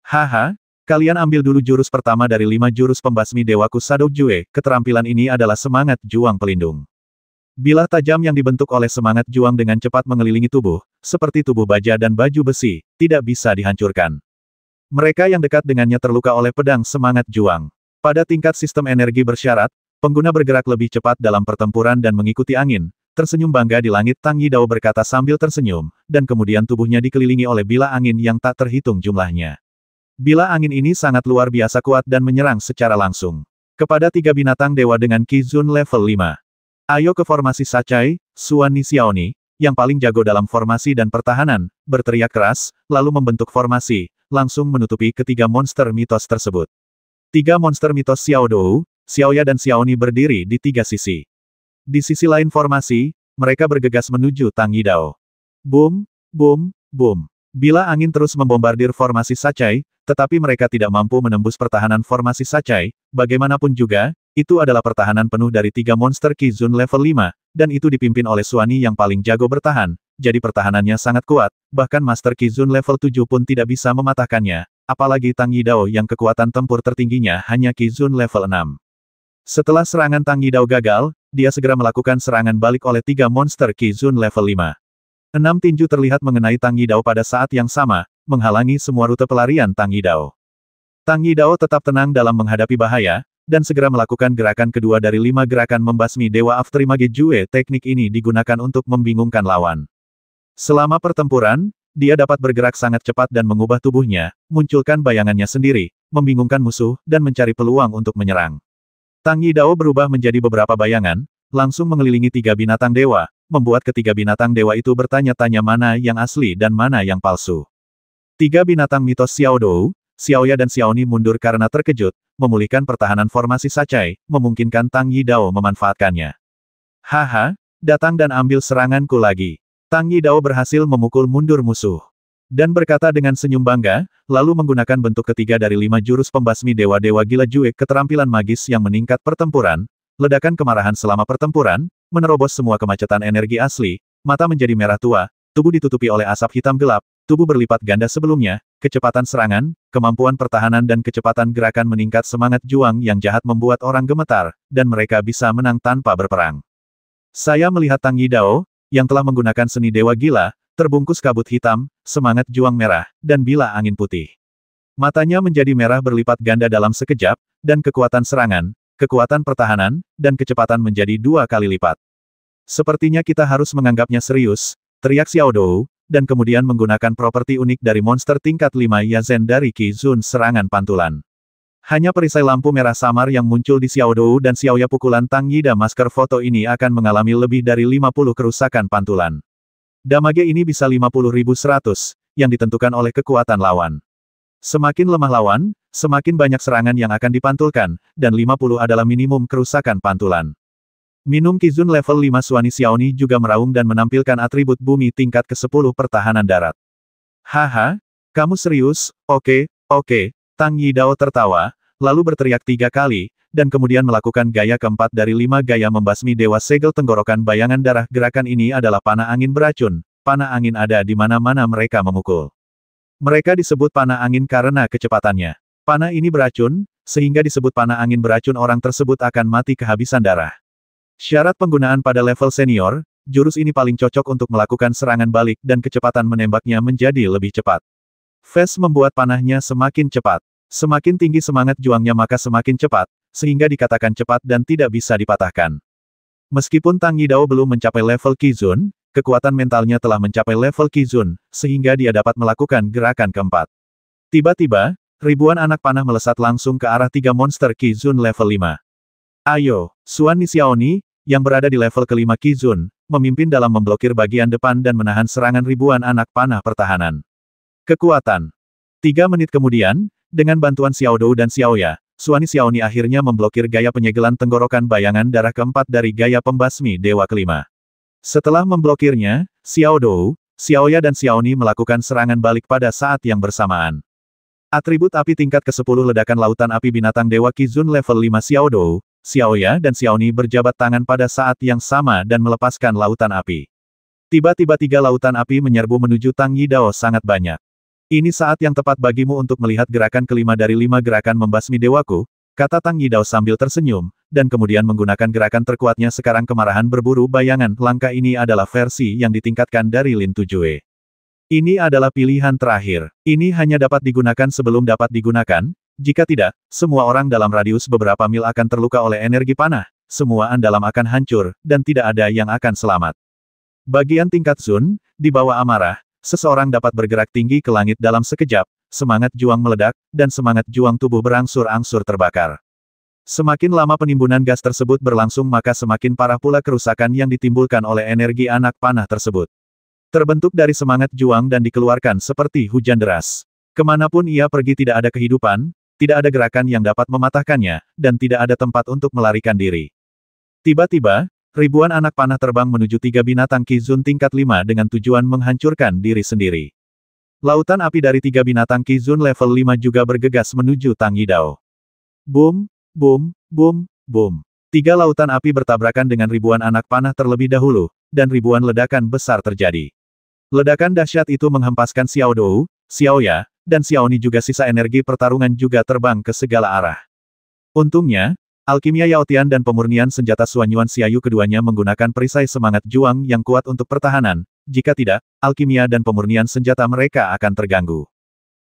Haha, kalian ambil dulu jurus pertama dari 5 jurus pembasmi Dewaku Shadow Jue, keterampilan ini adalah semangat juang pelindung. Bilah tajam yang dibentuk oleh semangat juang dengan cepat mengelilingi tubuh, seperti tubuh baja dan baju besi, tidak bisa dihancurkan. Mereka yang dekat dengannya terluka oleh pedang semangat juang. Pada tingkat sistem energi bersyarat, pengguna bergerak lebih cepat dalam pertempuran dan mengikuti angin. Tersenyum bangga di langit, Tang Yidao berkata sambil tersenyum, dan kemudian tubuhnya dikelilingi oleh bila angin yang tak terhitung jumlahnya. Bila angin ini sangat luar biasa kuat dan menyerang secara langsung kepada 3 binatang dewa dengan Qi Zun level 5. Ayo ke formasi Sacai, Xuan Nixiaoni, yang paling jago dalam formasi dan pertahanan, berteriak keras, lalu membentuk formasi, langsung menutupi ketiga monster mitos tersebut. 3 monster mitos Xiao Dou, Xiaoya dan Xiaoni berdiri di 3 sisi. Di sisi lain formasi, mereka bergegas menuju Tang Yidao. Boom, boom, boom. Bila angin terus membombardir formasi Sacai, tetapi mereka tidak mampu menembus pertahanan formasi Sacai, bagaimanapun juga, itu adalah pertahanan penuh dari 3 monster Qi Zun level 5, dan itu dipimpin oleh Xuani yang paling jago bertahan, jadi pertahanannya sangat kuat, bahkan Master Qi Zun level 7 pun tidak bisa mematahkannya, apalagi Tang Yidao yang kekuatan tempur tertingginya hanya Qi Zun level 6. Setelah serangan Tang Yidao gagal, dia segera melakukan serangan balik oleh 3 monster Qi Zun level 5. 6 tinju terlihat mengenai Tang Yidao pada saat yang sama, menghalangi semua rute pelarian Tang Yidao. Tang Yidao tetap tenang dalam menghadapi bahaya, dan segera melakukan gerakan kedua dari 5 gerakan membasmi Dewa Afterimage Jue. Teknik ini digunakan untuk membingungkan lawan. Selama pertempuran, dia dapat bergerak sangat cepat dan mengubah tubuhnya, munculkan bayangannya sendiri, membingungkan musuh, dan mencari peluang untuk menyerang. Tang Yidao berubah menjadi beberapa bayangan, langsung mengelilingi 3 binatang dewa, membuat ketiga binatang dewa itu bertanya-tanya mana yang asli dan mana yang palsu. 3 binatang mitos Xiao Dou, Xiaoya dan Xiaoni mundur karena terkejut, memulihkan pertahanan formasi Sacai, memungkinkan Tang Yidao memanfaatkannya. Haha, datang dan ambil seranganku lagi. Tang Yidao berhasil memukul mundur musuh. Dan berkata dengan senyum bangga, lalu menggunakan bentuk ketiga dari 5 jurus pembasmi dewa-dewa gila Jue, keterampilan magis yang meningkat pertempuran, ledakan kemarahan selama pertempuran, menerobos semua kemacetan energi asli, mata menjadi merah tua, tubuh ditutupi oleh asap hitam gelap, tubuh berlipat ganda sebelumnya, kecepatan serangan, kemampuan pertahanan dan kecepatan gerakan meningkat semangat juang yang jahat membuat orang gemetar, dan mereka bisa menang tanpa berperang. Saya melihat Tang Yidao, yang telah menggunakan seni dewa gila, terbungkus kabut hitam, semangat juang merah, dan bila angin putih. Matanya menjadi merah berlipat ganda dalam sekejap, dan kekuatan serangan, kekuatan pertahanan, dan kecepatan menjadi 2 kali lipat. Sepertinya kita harus menganggapnya serius, teriak Xiao Dou, dan kemudian menggunakan properti unik dari monster tingkat 5 Yazen dari Qi Zun serangan pantulan. Hanya perisai lampu merah samar yang muncul di Xiao Dou dan Xiaoya pukulan Tang Yida masker foto ini akan mengalami lebih dari 50 kerusakan pantulan. Damage ini bisa 50.100, yang ditentukan oleh kekuatan lawan. Semakin lemah lawan, semakin banyak serangan yang akan dipantulkan, dan 50 adalah minimum kerusakan pantulan. Minum Qi Zun level 5 Xuani Xiaoni juga meraung dan menampilkan atribut bumi tingkat ke-10 pertahanan darat. Haha, kamu serius? Oke, oke. Tang Yidao tertawa, lalu berteriak 3 kali, dan kemudian melakukan gaya keempat dari 5 gaya membasmi Dewa Segel Tenggorokan Bayangan Darah. Gerakan ini adalah panah angin beracun. Panah angin ada di mana-mana mereka memukul. Mereka disebut panah angin karena kecepatannya. Panah ini beracun, sehingga disebut panah angin beracun. Orang tersebut akan mati kehabisan darah. Syarat penggunaan pada level senior, jurus ini paling cocok untuk melakukan serangan balik dan kecepatan menembaknya menjadi lebih cepat. Fes membuat panahnya semakin cepat. Semakin tinggi semangat juangnya maka semakin cepat, sehingga dikatakan cepat dan tidak bisa dipatahkan. Meskipun Tang Yidao belum mencapai level Qi Zun, kekuatan mentalnya telah mencapai level Qi Zun, sehingga dia dapat melakukan gerakan keempat. Tiba-tiba, ribuan anak panah melesat langsung ke arah 3 monster Qi Zun level 5. Ayo, Xuan Nixiaoni, yang berada di level kelima Qi Zun, memimpin dalam memblokir bagian depan dan menahan serangan ribuan anak panah pertahanan. Kekuatan. 3 menit kemudian, dengan bantuan Xiao Dou dan Xiaoya, Xuan Nixiaoni akhirnya memblokir gaya penyegelan tenggorokan bayangan darah keempat dari gaya pembasmi Dewa kelima. Setelah memblokirnya, Xiao Dou, Xiaoya dan Xiaoni melakukan serangan balik pada saat yang bersamaan. Atribut api tingkat ke-10 ledakan lautan api binatang Dewa Qi Zun level 5 Xiao Dou, Xiaoya dan Xiaoni berjabat tangan pada saat yang sama dan melepaskan lautan api. Tiba-tiba 3 lautan api menyerbu menuju Tang Yidao sangat banyak. Ini saat yang tepat bagimu untuk melihat gerakan kelima dari 5 gerakan membasmi dewaku, kata Tang Yidao sambil tersenyum, dan kemudian menggunakan gerakan terkuatnya sekarang kemarahan berburu bayangan. Langkah ini adalah versi yang ditingkatkan dari Lin Tujue. Ini adalah pilihan terakhir. Ini hanya dapat digunakan sebelum dapat digunakan. Jika tidak, semua orang dalam radius beberapa mil akan terluka oleh energi panah, semua andalam akan hancur, dan tidak ada yang akan selamat. Bagian tingkat Zun, di bawah amarah, seseorang dapat bergerak tinggi ke langit dalam sekejap, semangat juang meledak, dan semangat juang tubuh berangsur-angsur terbakar. Semakin lama penimbunan gas tersebut berlangsung maka semakin parah pula kerusakan yang ditimbulkan oleh energi anak panah tersebut. Terbentuk dari semangat juang dan dikeluarkan seperti hujan deras. Kemanapun ia pergi tidak ada kehidupan, tidak ada gerakan yang dapat mematahkannya, dan tidak ada tempat untuk melarikan diri. Tiba-tiba, ribuan anak panah terbang menuju 3 binatang Qizun tingkat 5 dengan tujuan menghancurkan diri sendiri. Lautan api dari 3 binatang Qizun level 5 juga bergegas menuju Tang Yidao. Boom, boom, boom, boom. 3 lautan api bertabrakan dengan ribuan anak panah terlebih dahulu, dan ribuan ledakan besar terjadi. Ledakan dahsyat itu menghempaskan Xiao Dou, Xiao Ya, dan Xiao Ni juga sisa energi pertarungan juga terbang ke segala arah. Untungnya, alkimia Yaotian dan pemurnian senjata Suanyuan Xiaoyu keduanya menggunakan perisai semangat juang yang kuat untuk pertahanan, jika tidak, alkimia dan pemurnian senjata mereka akan terganggu.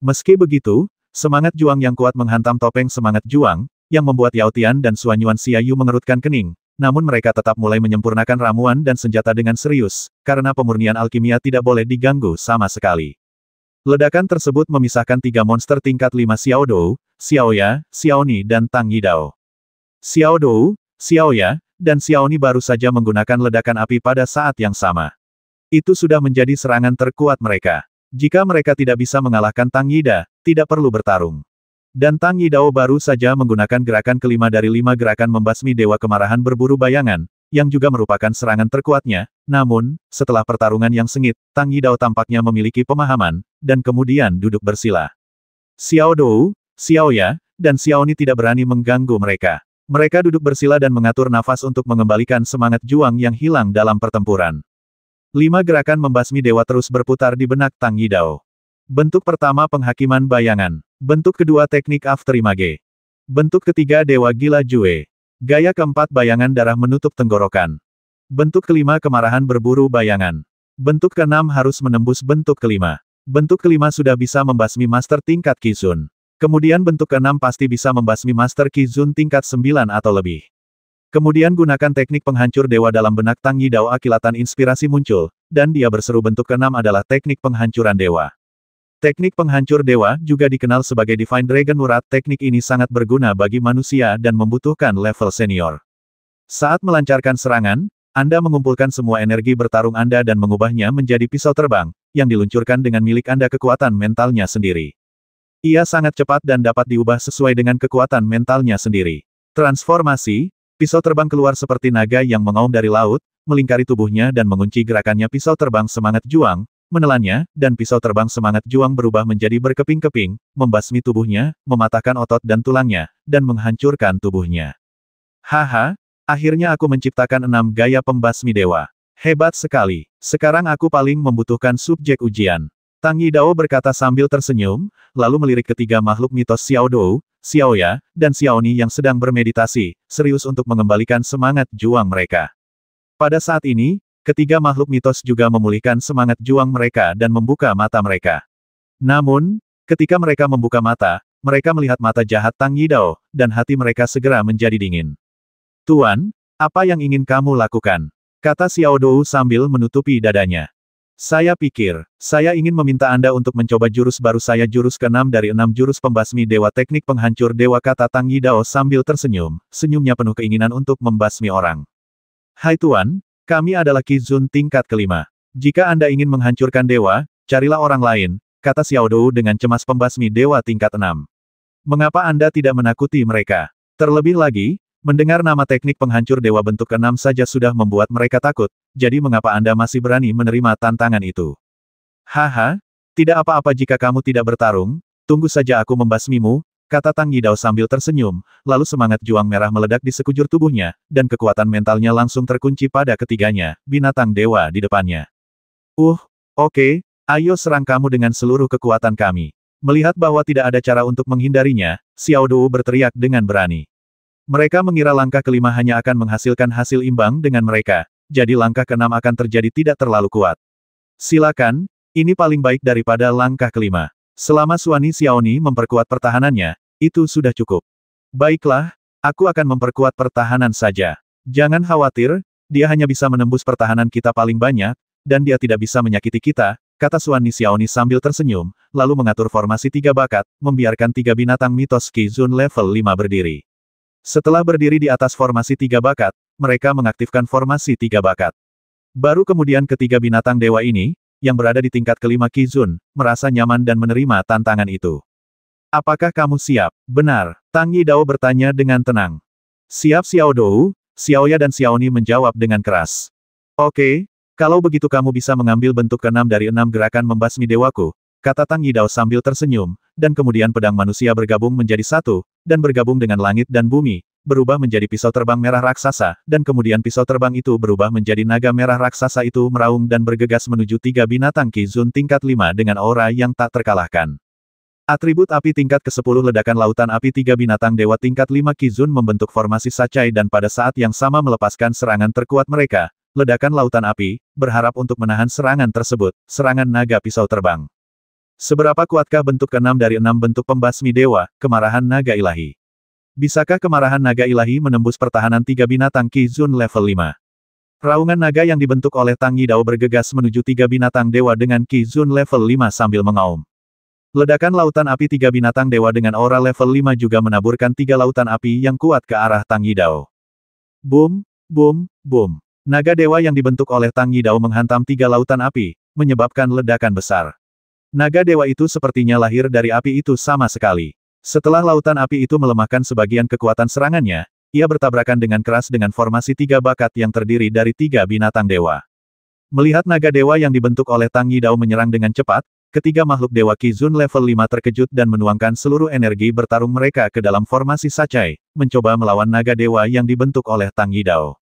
Meski begitu, semangat juang yang kuat menghantam topeng semangat juang, yang membuat Yaotian dan Suanyuan Xiaoyu mengerutkan kening. Namun mereka tetap mulai menyempurnakan ramuan dan senjata dengan serius, karena pemurnian alkimia tidak boleh diganggu sama sekali. Ledakan tersebut memisahkan 3 monster tingkat 5 Xiao Dou, Xiao Ya, Xiao Ni dan Tang Yidao. Xiao Dou, Xiao Ya, dan Xiao Ni baru saja menggunakan ledakan api pada saat yang sama. Itu sudah menjadi serangan terkuat mereka. Jika mereka tidak bisa mengalahkan Tang Yida, tidak perlu bertarung. Dan Tang Yidao baru saja menggunakan gerakan kelima dari 5 gerakan membasmi Dewa Kemarahan berburu bayangan, yang juga merupakan serangan terkuatnya. Namun, setelah pertarungan yang sengit, Tang Yidao tampaknya memiliki pemahaman, dan kemudian duduk bersila. Xiao Dou, Xiao Ya, dan Xiao Ni tidak berani mengganggu mereka. Mereka duduk bersila dan mengatur nafas untuk mengembalikan semangat juang yang hilang dalam pertempuran. 5 gerakan membasmi dewa terus berputar di benak Tang Yidao. Bentuk pertama penghakiman bayangan. Bentuk kedua teknik afterimage. Bentuk ketiga dewa gila Jue. Gaya keempat bayangan darah menutup tenggorokan. Bentuk kelima kemarahan berburu bayangan. Bentuk keenam harus menembus bentuk kelima. Bentuk kelima sudah bisa membasmi master tingkat Qizun. Kemudian bentuk keenam pasti bisa membasmi master Qizun tingkat 9 atau lebih. Kemudian gunakan teknik penghancur dewa dalam benak Tang Yidao. Kilatan inspirasi muncul, dan dia berseru bentuk keenam adalah teknik penghancuran dewa. Teknik penghancur dewa juga dikenal sebagai Divine Dragon Urat. Teknik ini sangat berguna bagi manusia dan membutuhkan level senior. Saat melancarkan serangan, Anda mengumpulkan semua energi bertarung Anda dan mengubahnya menjadi pisau terbang, yang diluncurkan dengan milik Anda kekuatan mentalnya sendiri. Ia sangat cepat dan dapat diubah sesuai dengan kekuatan mentalnya sendiri. Transformasi, pisau terbang keluar seperti naga yang mengaum dari laut, melingkari tubuhnya dan mengunci gerakannya. Pisau terbang semangat juang, menelannya, dan pisau terbang semangat juang berubah menjadi berkeping-keping, membasmi tubuhnya, mematahkan otot dan tulangnya, dan menghancurkan tubuhnya. Haha, akhirnya aku menciptakan 6 gaya pembasmi dewa. Hebat sekali. Sekarang aku paling membutuhkan subjek ujian. Tang Yidao berkata sambil tersenyum, lalu melirik ketiga makhluk mitos Xiao Dou, Xiao Ya, dan Xiao Ni yang sedang bermeditasi, serius untuk mengembalikan semangat juang mereka. Pada saat ini, ketiga makhluk mitos juga memulihkan semangat juang mereka dan membuka mata mereka. Namun, ketika mereka membuka mata, mereka melihat mata jahat Tang Yidao, dan hati mereka segera menjadi dingin. Tuan, apa yang ingin kamu lakukan? Kata Xiao Dou sambil menutupi dadanya. Saya pikir, saya ingin meminta Anda untuk mencoba jurus baru saya, jurus ke-6 dari 6 jurus pembasmi dewa, teknik penghancur dewa, kata Tang Yidao sambil tersenyum, senyumnya penuh keinginan untuk membasmi orang. Hai Tuan, kami adalah Qizun tingkat kelima. Jika Anda ingin menghancurkan dewa, carilah orang lain, kata Xiao Dou dengan cemas. Pembasmi dewa tingkat 6. Mengapa Anda tidak menakuti mereka? Terlebih lagi, mendengar nama teknik penghancur dewa bentuk ke-6 saja sudah membuat mereka takut, jadi mengapa Anda masih berani menerima tantangan itu? Haha, tidak apa-apa jika kamu tidak bertarung, tunggu saja aku membasmimu, kata Tang Yidao sambil tersenyum, lalu semangat juang merah meledak di sekujur tubuhnya, dan kekuatan mentalnya langsung terkunci pada ketiganya, binatang dewa di depannya. Oke, Ayo serang kamu dengan seluruh kekuatan kami. Melihat bahwa tidak ada cara untuk menghindarinya, Xiao Dou berteriak dengan berani. Mereka mengira langkah kelima hanya akan menghasilkan hasil imbang dengan mereka, jadi langkah keenam akan terjadi tidak terlalu kuat. Silakan, ini paling baik daripada langkah kelima. Selama Suani Xiaoni memperkuat pertahanannya, itu sudah cukup. Baiklah, aku akan memperkuat pertahanan saja. Jangan khawatir, dia hanya bisa menembus pertahanan kita paling banyak, dan dia tidak bisa menyakiti kita, kata Suani Xiaoni sambil tersenyum, lalu mengatur formasi 3 bakat, membiarkan 3 binatang mitos Qizun level 5 berdiri. Setelah berdiri di atas formasi 3 bakat, mereka mengaktifkan formasi 3 bakat. Baru kemudian ketiga binatang dewa ini, yang berada di tingkat kelima Qizun, merasa nyaman dan menerima tantangan itu. Apakah kamu siap? Benar, Tang Yidao bertanya dengan tenang. Siap Xiao Dou, Xiaoya dan Xiaoni menjawab dengan keras. Oke. Kalau begitu kamu bisa mengambil bentuk ke-6 dari 6 gerakan membasmi dewaku, kata Tang Yidao sambil tersenyum, dan kemudian pedang manusia bergabung menjadi satu, dan bergabung dengan langit dan bumi, berubah menjadi pisau terbang merah raksasa, dan kemudian pisau terbang itu berubah menjadi naga merah raksasa itu meraung dan bergegas menuju 3 binatang Qizun tingkat 5 dengan aura yang tak terkalahkan. Atribut api tingkat ke-10 ledakan lautan api 3 binatang dewa tingkat 5 Qizun membentuk formasi Sacai dan pada saat yang sama melepaskan serangan terkuat mereka. Ledakan lautan api, berharap untuk menahan serangan tersebut, serangan naga pisau terbang. Seberapa kuatkah bentuk ke-6 dari 6 bentuk pembasmi dewa, kemarahan naga ilahi? Bisakah kemarahan naga ilahi menembus pertahanan 3 binatang Qizun level 5? Raungan naga yang dibentuk oleh Tang Yidao bergegas menuju 3 binatang dewa dengan Qizun level 5 sambil mengaum. Ledakan lautan api 3 binatang dewa dengan aura level 5 juga menaburkan 3 lautan api yang kuat ke arah Tang Yidao. Boom, boom, boom. Naga dewa yang dibentuk oleh Tang Yidao menghantam 3 lautan api, menyebabkan ledakan besar. Naga dewa itu sepertinya lahir dari api itu sama sekali. Setelah lautan api itu melemahkan sebagian kekuatan serangannya, ia bertabrakan dengan keras dengan formasi 3 bakat yang terdiri dari 3 binatang dewa. Melihat naga dewa yang dibentuk oleh Tang Yidao menyerang dengan cepat, ketiga makhluk dewa Qizun level 5 terkejut dan menuangkan seluruh energi bertarung mereka ke dalam formasi Sacai, mencoba melawan naga dewa yang dibentuk oleh Tang Yidao.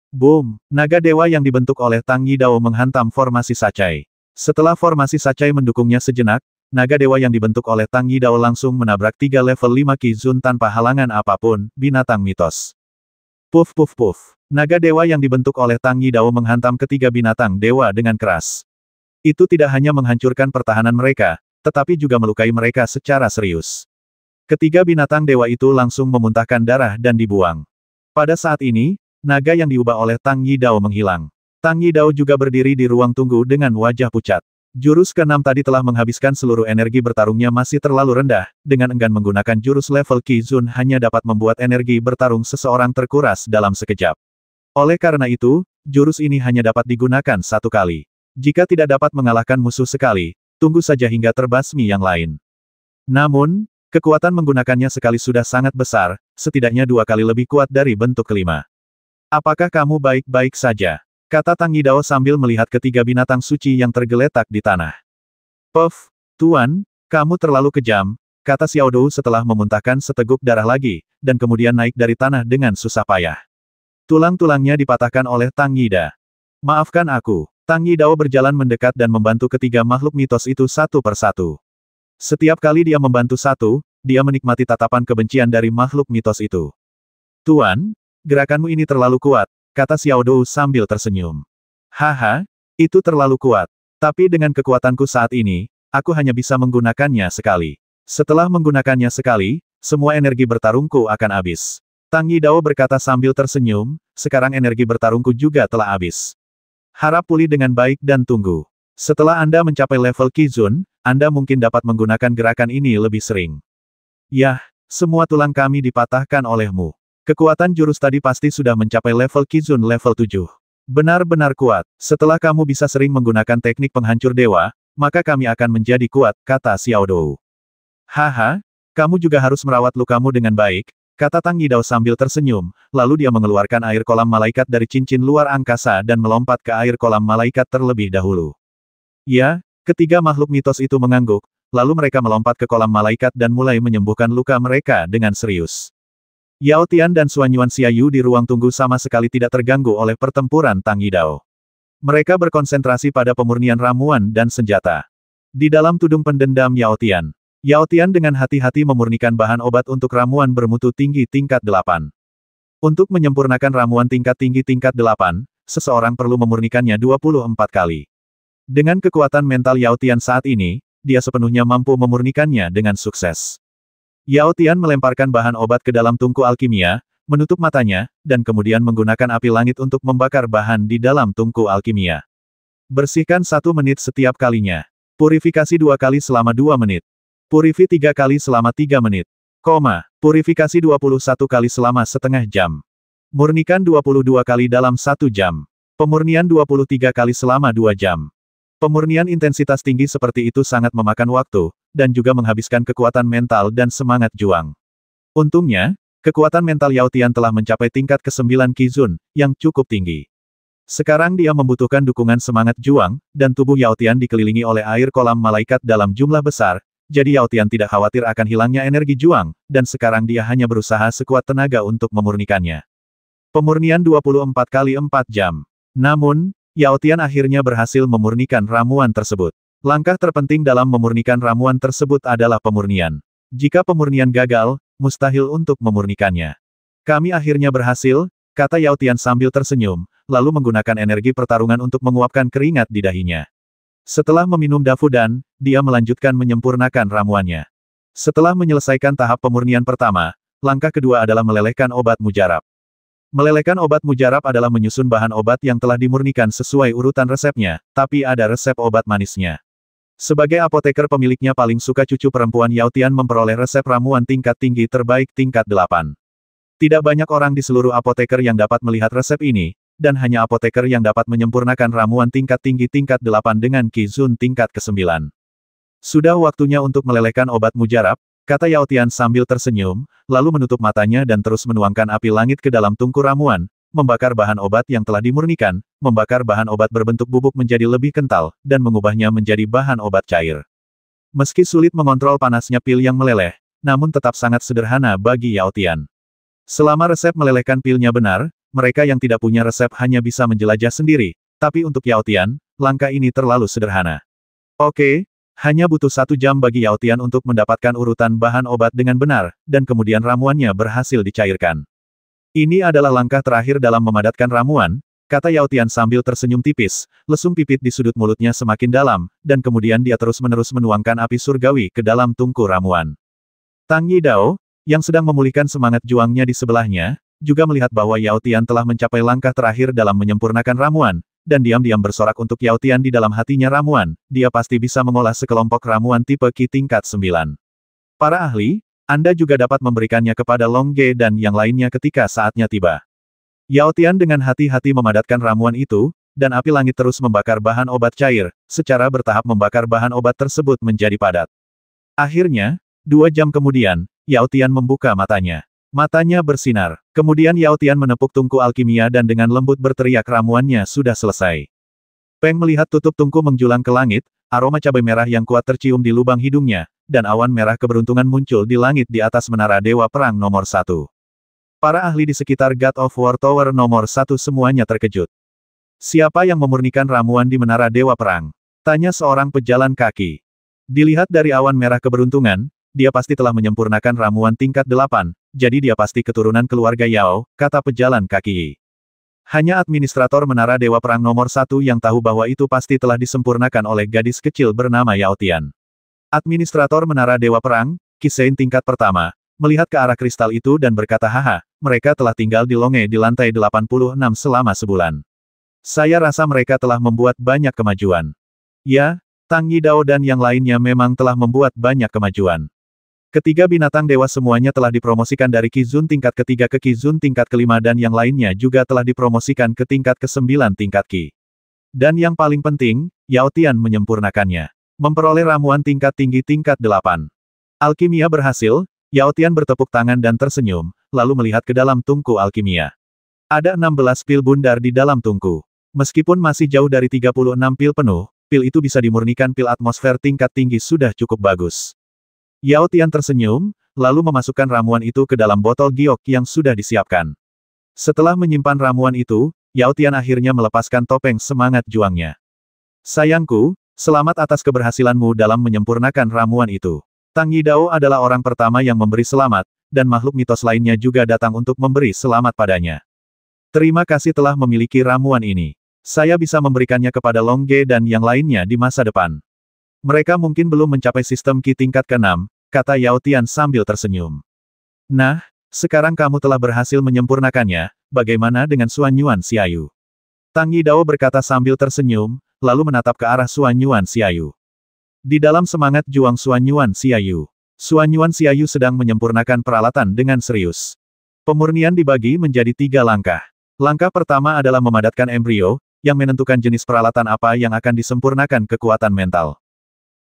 Boom! Naga dewa yang dibentuk oleh Tang Yidao menghantam formasi Sacai. Setelah formasi Sacai mendukungnya sejenak, naga dewa yang dibentuk oleh Tang Yidao langsung menabrak 3 level 5 Qizun tanpa halangan apapun, binatang mitos. Puff puff puff. Naga dewa yang dibentuk oleh Tang Yidao menghantam ketiga binatang dewa dengan keras. Itu tidak hanya menghancurkan pertahanan mereka, tetapi juga melukai mereka secara serius. Ketiga binatang dewa itu langsung memuntahkan darah dan dibuang. Pada saat ini, naga yang diubah oleh Tang Yidao menghilang. Tang Yidao juga berdiri di ruang tunggu dengan wajah pucat. Jurus ke-6 tadi telah menghabiskan seluruh energi bertarungnya masih terlalu rendah, dengan enggan menggunakan jurus level Qizun hanya dapat membuat energi bertarung seseorang terkuras dalam sekejap. Oleh karena itu, jurus ini hanya dapat digunakan satu kali. Jika tidak dapat mengalahkan musuh sekali, tunggu saja hingga terbasmi yang lain. Namun, kekuatan menggunakannya sekali sudah sangat besar, setidaknya 2 kali lebih kuat dari bentuk kelima. Apakah kamu baik-baik saja? Kata Tang Yidao sambil melihat ketiga binatang suci yang tergeletak di tanah. Puff, Tuan, kamu terlalu kejam, kata Xiao Dou setelah memuntahkan seteguk darah lagi, dan kemudian naik dari tanah dengan susah payah. Tulang-tulangnya dipatahkan oleh Tang Yida. Maafkan aku. Tang Yidao berjalan mendekat dan membantu ketiga makhluk mitos itu satu persatu. Setiap kali dia membantu satu, dia menikmati tatapan kebencian dari makhluk mitos itu. Tuan, gerakanmu ini terlalu kuat, kata Xiao Dou sambil tersenyum. Haha, itu terlalu kuat. Tapi dengan kekuatanku saat ini, aku hanya bisa menggunakannya sekali. Setelah menggunakannya sekali, semua energi bertarungku akan habis. Tang Yidao berkata sambil tersenyum, sekarang energi bertarungku juga telah habis. Harap pulih dengan baik dan tunggu. Setelah Anda mencapai level Qizun, Anda mungkin dapat menggunakan gerakan ini lebih sering. Yah, semua tulang kami dipatahkan olehmu. Kekuatan jurus tadi pasti sudah mencapai level Qizun level 7. Benar-benar kuat. Setelah kamu bisa sering menggunakan teknik penghancur dewa, maka kami akan menjadi kuat, kata Xiao Dou. Haha, kamu juga harus merawat lukamu dengan baik, kata Tang Yidao sambil tersenyum, lalu dia mengeluarkan air kolam malaikat dari cincin luar angkasa dan melompat ke air kolam malaikat terlebih dahulu. Ya, ketiga makhluk mitos itu mengangguk, lalu mereka melompat ke kolam malaikat dan mulai menyembuhkan luka mereka dengan serius. Yao Tian dan Xuanyuan Xiaoyu di ruang tunggu sama sekali tidak terganggu oleh pertempuran Tang Yidao. Mereka berkonsentrasi pada pemurnian ramuan dan senjata. Di dalam tudung pendendam Yao Tian. Yao Tian dengan hati-hati memurnikan bahan obat untuk ramuan bermutu tinggi tingkat 8. Untuk menyempurnakan ramuan tingkat tinggi tingkat 8, seseorang perlu memurnikannya 24 kali. Dengan kekuatan mental Yao Tian saat ini, dia sepenuhnya mampu memurnikannya dengan sukses. Yao Tian melemparkan bahan obat ke dalam tungku alkimia, menutup matanya, dan kemudian menggunakan api langit untuk membakar bahan di dalam tungku alkimia. Bersihkan 1 menit setiap kalinya. Purifikasi 2 kali selama 2 menit. Purifi 3 kali selama 3 menit. Purifikasi 21 kali selama setengah jam. Murnikan 22 kali dalam 1 jam. Pemurnian 23 kali selama 2 jam. Pemurnian intensitas tinggi seperti itu sangat memakan waktu, dan juga menghabiskan kekuatan mental dan semangat juang. Untungnya, kekuatan mental Yao Tian telah mencapai tingkat ke-9 Qizun, yang cukup tinggi. Sekarang dia membutuhkan dukungan semangat juang, dan tubuh Yao Tian dikelilingi oleh air kolam malaikat dalam jumlah besar, jadi Yao Tian tidak khawatir akan hilangnya energi juang, dan sekarang dia hanya berusaha sekuat tenaga untuk memurnikannya. Pemurnian 24 kali 4 jam. Namun, Yao Tian akhirnya berhasil memurnikan ramuan tersebut. Langkah terpenting dalam memurnikan ramuan tersebut adalah pemurnian. Jika pemurnian gagal, mustahil untuk memurnikannya. Kami akhirnya berhasil, kata Yao Tian sambil tersenyum, lalu menggunakan energi pertarungan untuk menguapkan keringat di dahinya. Setelah meminum dafudan, dia melanjutkan menyempurnakan ramuannya. Setelah menyelesaikan tahap pemurnian pertama, langkah kedua adalah melelehkan obat mujarab. Melelehkan obat mujarab adalah menyusun bahan obat yang telah dimurnikan sesuai urutan resepnya, tapi ada resep obat manisnya. Sebagai apoteker pemiliknya paling suka cucu perempuan Yao Tian memperoleh resep ramuan tingkat tinggi terbaik tingkat 8. Tidak banyak orang di seluruh apoteker yang dapat melihat resep ini, dan hanya apoteker yang dapat menyempurnakan ramuan tingkat tinggi tingkat 8 dengan Qizun tingkat ke-9. Sudah waktunya untuk melelehkan obat mujarab, kata Yao Tian sambil tersenyum, lalu menutup matanya dan terus menuangkan api langit ke dalam tungku ramuan, membakar bahan obat yang telah dimurnikan, membakar bahan obat berbentuk bubuk menjadi lebih kental, dan mengubahnya menjadi bahan obat cair. Meski sulit mengontrol panasnya pil yang meleleh, namun tetap sangat sederhana bagi Yao Tian. Selama resep melelehkan pilnya benar, mereka yang tidak punya resep hanya bisa menjelajah sendiri, tapi untuk Yao Tian, langkah ini terlalu sederhana. Oke. Hanya butuh 1 jam bagi Yao Tian untuk mendapatkan urutan bahan obat dengan benar, dan kemudian ramuannya berhasil dicairkan. Ini adalah langkah terakhir dalam memadatkan ramuan, kata Yao Tian sambil tersenyum tipis, lesung pipit di sudut mulutnya semakin dalam, dan kemudian dia terus-menerus menuangkan api surgawi ke dalam tungku ramuan. Tang Yidao, yang sedang memulihkan semangat juangnya di sebelahnya, juga melihat bahwa Yao Tian telah mencapai langkah terakhir dalam menyempurnakan ramuan, dan diam-diam bersorak untuk Yao Tian di dalam hatinya ramuan, dia pasti bisa mengolah sekelompok ramuan tipe Qi tingkat 9. Para ahli, Anda juga dapat memberikannya kepada Long Ge dan yang lainnya ketika saatnya tiba. Yao Tian dengan hati-hati memadatkan ramuan itu, dan api langit terus membakar bahan obat cair, secara bertahap membakar bahan obat tersebut menjadi padat. Akhirnya, 2 jam kemudian, Yao Tian membuka matanya. Matanya bersinar. Kemudian Yao Tian menepuk tungku alkimia dan dengan lembut berteriak ramuannya sudah selesai. Peng melihat tutup tungku menjulang ke langit, aroma cabai merah yang kuat tercium di lubang hidungnya, dan awan merah keberuntungan muncul di langit di atas menara Dewa Perang nomor 1. Para ahli di sekitar God of War Tower nomor 1 semuanya terkejut. Siapa yang memurnikan ramuan di menara Dewa Perang? Tanya seorang pejalan kaki. Dilihat dari awan merah keberuntungan, dia pasti telah menyempurnakan ramuan tingkat 8, jadi dia pasti keturunan keluarga Yao, kata pejalan kaki. Hanya administrator menara Dewa Perang nomor 1 yang tahu bahwa itu pasti telah disempurnakan oleh gadis kecil bernama Yao Tian. Administrator menara Dewa Perang, Kisein tingkat pertama, melihat ke arah kristal itu dan berkata haha, mereka telah tinggal di Longe di lantai 86 selama sebulan. Saya rasa mereka telah membuat banyak kemajuan. Ya, Tang Yidao dan yang lainnya memang telah membuat banyak kemajuan. Ketiga binatang dewa semuanya telah dipromosikan dari Qizun tingkat ketiga ke Qizun tingkat kelima dan yang lainnya juga telah dipromosikan ke tingkat ke-9 tingkat Qi. Dan yang paling penting, Yao Tian menyempurnakannya. Memperoleh ramuan tingkat tinggi tingkat 8. Alkimia berhasil, Yao Tian bertepuk tangan dan tersenyum, lalu melihat ke dalam tungku alkimia. Ada 16 pil bundar di dalam tungku. Meskipun masih jauh dari 36 pil penuh, pil itu bisa dimurnikan pil atmosfer tingkat tinggi sudah cukup bagus. Yao Tian tersenyum, lalu memasukkan ramuan itu ke dalam botol giok yang sudah disiapkan. Setelah menyimpan ramuan itu, Yao Tian akhirnya melepaskan topeng semangat juangnya. Sayangku, selamat atas keberhasilanmu dalam menyempurnakan ramuan itu. Tang Yidao adalah orang pertama yang memberi selamat, dan makhluk mitos lainnya juga datang untuk memberi selamat padanya. Terima kasih telah memiliki ramuan ini. Saya bisa memberikannya kepada Long Ge dan yang lainnya di masa depan. Mereka mungkin belum mencapai sistem Qi tingkat ke-6, kata Yao Tian sambil tersenyum. Nah, sekarang kamu telah berhasil menyempurnakannya, bagaimana dengan Xuan Yuan Xiaoyu? Tang Yidao berkata sambil tersenyum, lalu menatap ke arah Xuan Yuan Xiaoyu. Di dalam semangat juang Xuan Yuan Xiaoyu, Xuan Yuan Xiaoyu sedang menyempurnakan peralatan dengan serius. Pemurnian dibagi menjadi 3 langkah. Langkah pertama adalah memadatkan embrio, yang menentukan jenis peralatan apa yang akan disempurnakan kekuatan mental.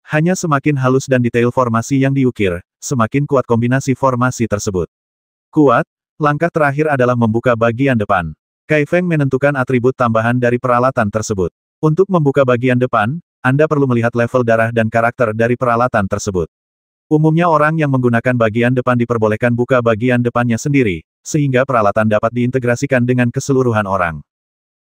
Hanya semakin halus dan detail formasi yang diukir, semakin kuat kombinasi formasi tersebut. Kuat, langkah terakhir adalah membuka bagian depan. Kai Feng menentukan atribut tambahan dari peralatan tersebut. Untuk membuka bagian depan, Anda perlu melihat level darah dan karakter dari peralatan tersebut. Umumnya orang yang menggunakan bagian depan diperbolehkan buka bagian depannya sendiri, sehingga peralatan dapat diintegrasikan dengan keseluruhan orang.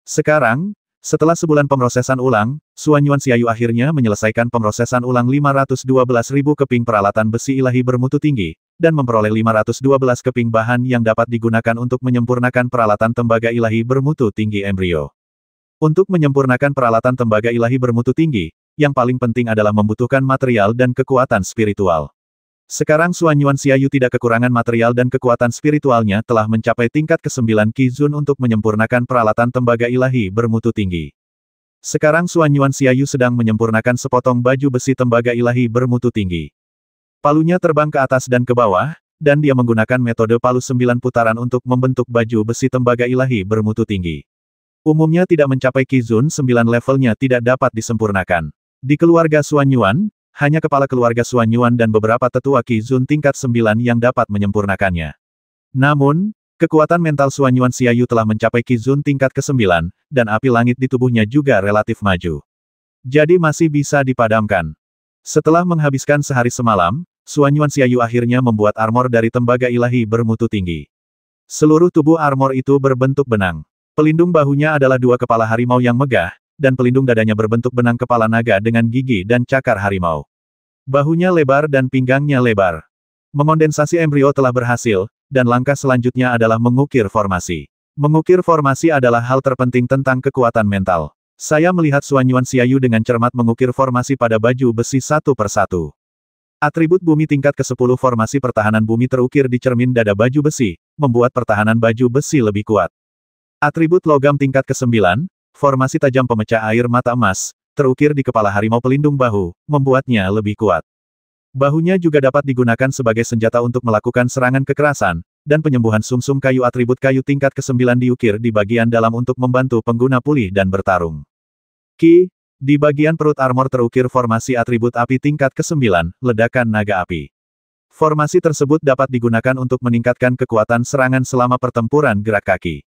Sekarang, setelah sebulan pemrosesan ulang, Xuan Yuan Xiaoyu akhirnya menyelesaikan pemrosesan ulang 512.000 keping peralatan besi ilahi bermutu tinggi, dan memperoleh 512 keping bahan yang dapat digunakan untuk menyempurnakan peralatan tembaga ilahi bermutu tinggi embrio. Untuk menyempurnakan peralatan tembaga ilahi bermutu tinggi, yang paling penting adalah membutuhkan material dan kekuatan spiritual. Sekarang Xuan Yuan Xiaoyu tidak kekurangan material dan kekuatan spiritualnya telah mencapai tingkat ke-9 Qi Zun untuk menyempurnakan peralatan tembaga ilahi bermutu tinggi. Sekarang Xuan Yuan Xiaoyu sedang menyempurnakan sepotong baju besi tembaga ilahi bermutu tinggi. Palunya terbang ke atas dan ke bawah, dan dia menggunakan metode palu 9 putaran untuk membentuk baju besi tembaga ilahi bermutu tinggi. Umumnya tidak mencapai Qi Zun 9 levelnya tidak dapat disempurnakan. Di keluarga Xuan Yuan, hanya kepala keluarga Xuan Yuan dan beberapa tetua Qi Zun tingkat 9 yang dapat menyempurnakannya. Namun, kekuatan mental Xuan Yuan Xiaoyu telah mencapai Qi Zun tingkat ke-9, dan api langit di tubuhnya juga relatif maju. Jadi masih bisa dipadamkan. Setelah menghabiskan sehari semalam, Xuan Yuan Xiaoyu akhirnya membuat armor dari tembaga ilahi bermutu tinggi. Seluruh tubuh armor itu berbentuk benang. Pelindung bahunya adalah 2 kepala harimau yang megah, dan pelindung dadanya berbentuk benang kepala naga dengan gigi dan cakar harimau. Bahunya lebar dan pinggangnya lebar. Mengondensasi embrio telah berhasil, dan langkah selanjutnya adalah mengukir formasi. Mengukir formasi adalah hal terpenting tentang kekuatan mental. Saya melihat Xuan Yuan Xiaoyu dengan cermat mengukir formasi pada baju besi satu persatu. Atribut bumi tingkat ke-10 formasi pertahanan bumi terukir di cermin dada baju besi, membuat pertahanan baju besi lebih kuat. Atribut logam tingkat ke-9, formasi tajam pemecah air mata emas, terukir di kepala harimau pelindung bahu, membuatnya lebih kuat. Bahunya juga dapat digunakan sebagai senjata untuk melakukan serangan kekerasan, dan penyembuhan sumsum kayu atribut kayu tingkat ke-9 diukir di bagian dalam untuk membantu pengguna pulih dan bertarung. Ki, di bagian perut armor terukir formasi atribut api tingkat ke-9, ledakan naga api. Formasi tersebut dapat digunakan untuk meningkatkan kekuatan serangan selama pertempuran gerak kaki.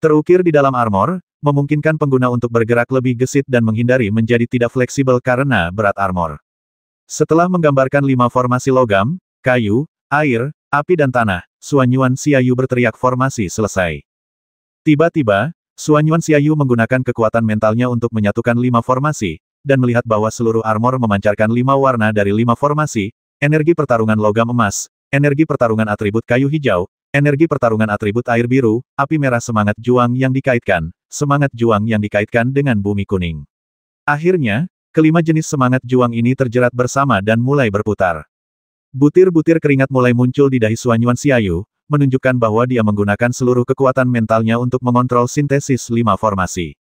Terukir di dalam armor, memungkinkan pengguna untuk bergerak lebih gesit dan menghindari menjadi tidak fleksibel karena berat armor. Setelah menggambarkan 5 formasi logam, kayu, air, api dan tanah, Xuan Yuan Xiaoyu berteriak formasi selesai. Tiba-tiba, Xuan Yuan Xiaoyu menggunakan kekuatan mentalnya untuk menyatukan 5 formasi, dan melihat bahwa seluruh armor memancarkan 5 warna dari 5 formasi, energi pertarungan logam emas, energi pertarungan atribut kayu hijau, energi pertarungan atribut air biru, api merah semangat juang yang dikaitkan dengan bumi kuning. Akhirnya, kelima jenis semangat juang ini terjerat bersama dan mulai berputar. Butir-butir keringat mulai muncul di dahi Xuan Yuan Xiaoyu, menunjukkan bahwa dia menggunakan seluruh kekuatan mentalnya untuk mengontrol sintesis 5 formasi.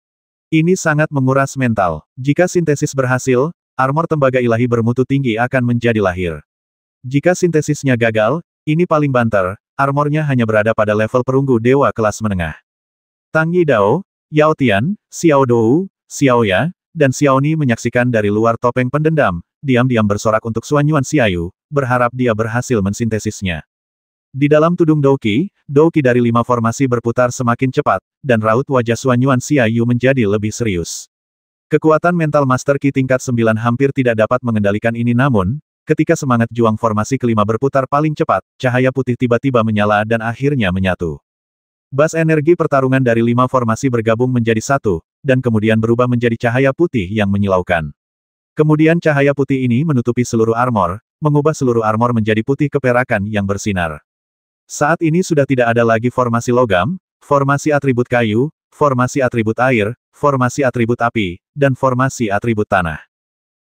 Ini sangat menguras mental. Jika sintesis berhasil, armor tembaga ilahi bermutu tinggi akan menjadi lahir. Jika sintesisnya gagal, ini paling banter, armornya hanya berada pada level perunggu dewa kelas menengah. Tang Yidao, Yao Tian, Xiao Dou, Xiao Ya, dan Xiao Ni menyaksikan dari luar topeng pendendam, diam-diam bersorak untuk Xuan Yuan Xiaoyu, berharap dia berhasil mensintesisnya. Di dalam tudung Douqi dari 5 formasi berputar semakin cepat, dan raut wajah Xuan Yuan Xiaoyu menjadi lebih serius. Kekuatan mental Master Qi tingkat 9 hampir tidak dapat mengendalikan ini namun, ketika semangat juang formasi kelima berputar paling cepat, cahaya putih tiba-tiba menyala dan akhirnya menyatu. Bas energi pertarungan dari 5 formasi bergabung menjadi satu, dan kemudian berubah menjadi cahaya putih yang menyilaukan. Kemudian cahaya putih ini menutupi seluruh armor, mengubah seluruh armor menjadi putih keperakan yang bersinar. Saat ini sudah tidak ada lagi formasi logam, formasi atribut kayu, formasi atribut air, formasi atribut api, dan formasi atribut tanah.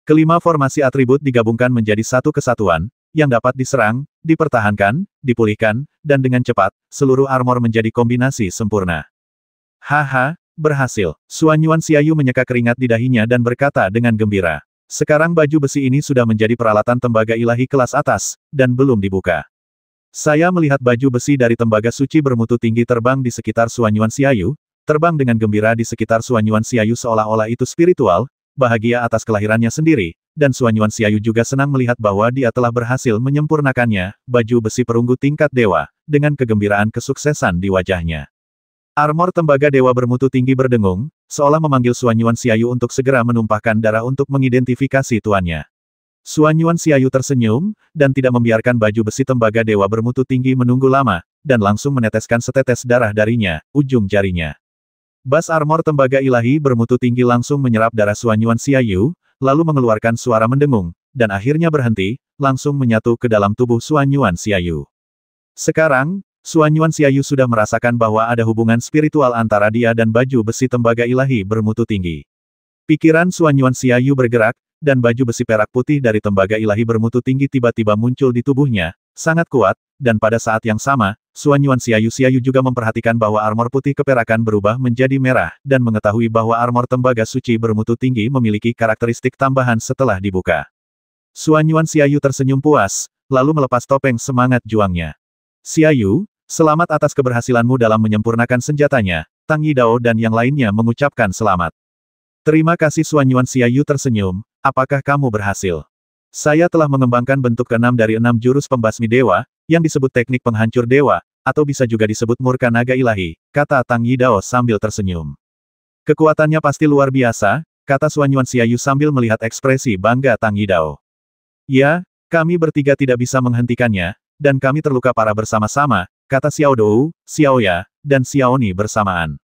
Kelima formasi atribut digabungkan menjadi satu kesatuan, yang dapat diserang, dipertahankan, dipulihkan, dan dengan cepat, seluruh armor menjadi kombinasi sempurna. Haha, berhasil. Xuan Yuan Xiaoyu menyeka keringat di dahinya dan berkata dengan gembira. Sekarang baju besi ini sudah menjadi peralatan tembaga ilahi kelas atas, dan belum dibuka. Saya melihat baju besi dari tembaga suci bermutu tinggi terbang di sekitar Xuan Yuan Xiaoyu, terbang dengan gembira di sekitar Xuan Yuan Xiaoyu seolah-olah itu spiritual, bahagia atas kelahirannya sendiri, dan Xuan Yuan Xiaoyu juga senang melihat bahwa dia telah berhasil menyempurnakannya, baju besi perunggu tingkat dewa, dengan kegembiraan kesuksesan di wajahnya. Armor tembaga dewa bermutu tinggi berdengung, seolah memanggil Xuan Yuan Xiaoyu untuk segera menumpahkan darah untuk mengidentifikasi tuannya. Xuan Yuan Xiaoyu tersenyum, dan tidak membiarkan baju besi tembaga dewa bermutu tinggi menunggu lama, dan langsung meneteskan setetes darah darinya, ujung jarinya. Bas armor tembaga ilahi bermutu tinggi langsung menyerap darah Xuan Yuan Xiaoyu, lalu mengeluarkan suara mendengung, dan akhirnya berhenti, langsung menyatu ke dalam tubuh Xuan Yuan Xiaoyu. Sekarang, Xuan Yuan Xiaoyu sudah merasakan bahwa ada hubungan spiritual antara dia dan baju besi tembaga ilahi bermutu tinggi. Pikiran Xuan Yuan Xiaoyu bergerak, dan baju besi perak putih dari tembaga ilahi bermutu tinggi tiba-tiba muncul di tubuhnya, sangat kuat, dan pada saat yang sama, Xuan Yuan Xiaoyu juga memperhatikan bahwa armor putih keperakan berubah menjadi merah, dan mengetahui bahwa armor tembaga suci bermutu tinggi memiliki karakteristik tambahan setelah dibuka. Xuan Yuan Xiaoyu tersenyum puas, lalu melepas topeng semangat juangnya. Xiaoyu, selamat atas keberhasilanmu dalam menyempurnakan senjatanya, Tang Yidao dan yang lainnya mengucapkan selamat. Terima kasih. Xuan Yuan Xiaoyu tersenyum, apakah kamu berhasil? Saya telah mengembangkan bentuk ke-6 dari 6 jurus pembasmi dewa, yang disebut teknik penghancur dewa, atau bisa juga disebut murka naga ilahi, kata Tang Yidao sambil tersenyum. Kekuatannya pasti luar biasa, kata Xuan Yuan Xiaoyu sambil melihat ekspresi bangga Tang Yidao. Ya, kami bertiga tidak bisa menghentikannya, dan kami terluka parah bersama-sama, kata Xiao Dou, Xiao Ya, dan Xiao Ni bersamaan.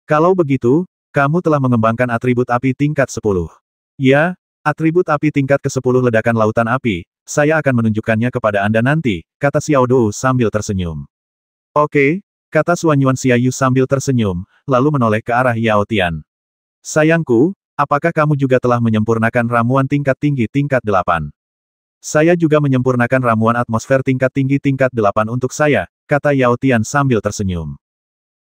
Kalau begitu, kamu telah mengembangkan atribut api tingkat 10. Ya, atribut api tingkat ke-10 ledakan lautan api, saya akan menunjukkannya kepada Anda nanti, kata Xiao Dou sambil tersenyum. Oke, kata Xuan Yuan Xiaoyu sambil tersenyum, lalu menoleh ke arah Yao Tian. Sayangku, apakah kamu juga telah menyempurnakan ramuan tingkat tinggi tingkat 8? Saya juga menyempurnakan ramuan atmosfer tingkat tinggi tingkat 8 untuk saya, kata Yao Tian sambil tersenyum.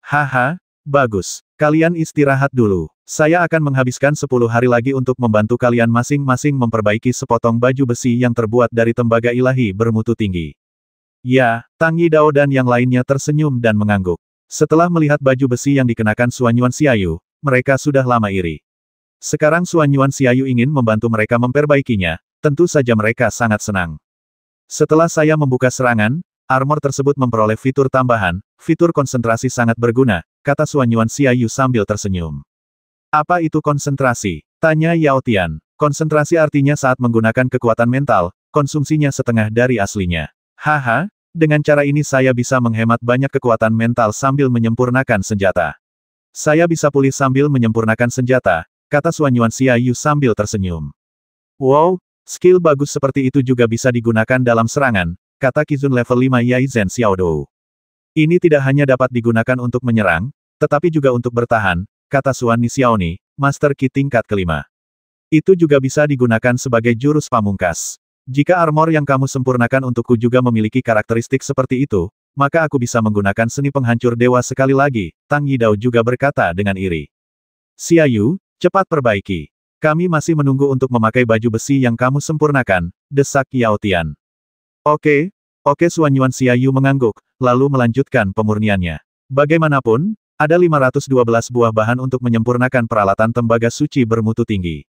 Haha, bagus. Kalian istirahat dulu. Saya akan menghabiskan 10 hari lagi untuk membantu kalian masing-masing memperbaiki sepotong baju besi yang terbuat dari tembaga ilahi bermutu tinggi. Ya, Tang Yidao dan yang lainnya tersenyum dan mengangguk. Setelah melihat baju besi yang dikenakan Xuan Yuan Xiaoyu, mereka sudah lama iri. Sekarang Xuan Yuan Xiaoyu ingin membantu mereka memperbaikinya, tentu saja mereka sangat senang. Setelah saya membuka serangan, armor tersebut memperoleh fitur tambahan, fitur konsentrasi sangat berguna, kata Xuan Yuan Xiaoyu sambil tersenyum. Apa itu konsentrasi? Tanya Yao Tian. Konsentrasi artinya saat menggunakan kekuatan mental, konsumsinya setengah dari aslinya. Haha, dengan cara ini saya bisa menghemat banyak kekuatan mental sambil menyempurnakan senjata. Saya bisa pulih sambil menyempurnakan senjata, kata Xuan Yuan Xiaoyu sambil tersenyum. Wow, skill bagus seperti itu juga bisa digunakan dalam serangan, kata Qizun level 5 Yaizhen Xiao Dou. Ini tidak hanya dapat digunakan untuk menyerang, tetapi juga untuk bertahan, kata Xuan Ni Xiaoni, Master Ki tingkat kelima. Itu juga bisa digunakan sebagai jurus pamungkas. Jika armor yang kamu sempurnakan untukku juga memiliki karakteristik seperti itu, maka aku bisa menggunakan seni penghancur dewa sekali lagi, Tang Yidao juga berkata dengan iri. Xiaoyu, cepat perbaiki. Kami masih menunggu untuk memakai baju besi yang kamu sempurnakan, desak Yao Tian. Oke, Xuan Yuan Xiaoyu mengangguk, lalu melanjutkan pemurniannya. Bagaimanapun, ada 512 buah bahan untuk menyempurnakan peralatan tembaga suci bermutu tinggi.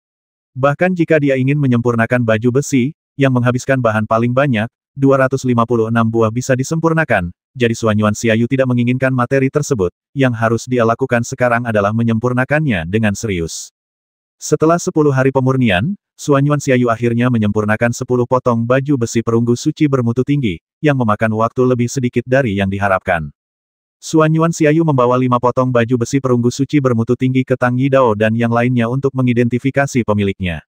Bahkan jika dia ingin menyempurnakan baju besi, yang menghabiskan bahan paling banyak, 256 buah bisa disempurnakan, jadi Xuan Yuan Xiaoyu tidak menginginkan materi tersebut, yang harus dia lakukan sekarang adalah menyempurnakannya dengan serius. Setelah 10 hari pemurnian, Xuan Yuan Xiaoyu akhirnya menyempurnakan 10 potong baju besi perunggu suci bermutu tinggi, yang memakan waktu lebih sedikit dari yang diharapkan. Suan Yuan Xiaoyu membawa 5 potong baju besi perunggu suci bermutu tinggi ke Tang Yidao dan yang lainnya untuk mengidentifikasi pemiliknya.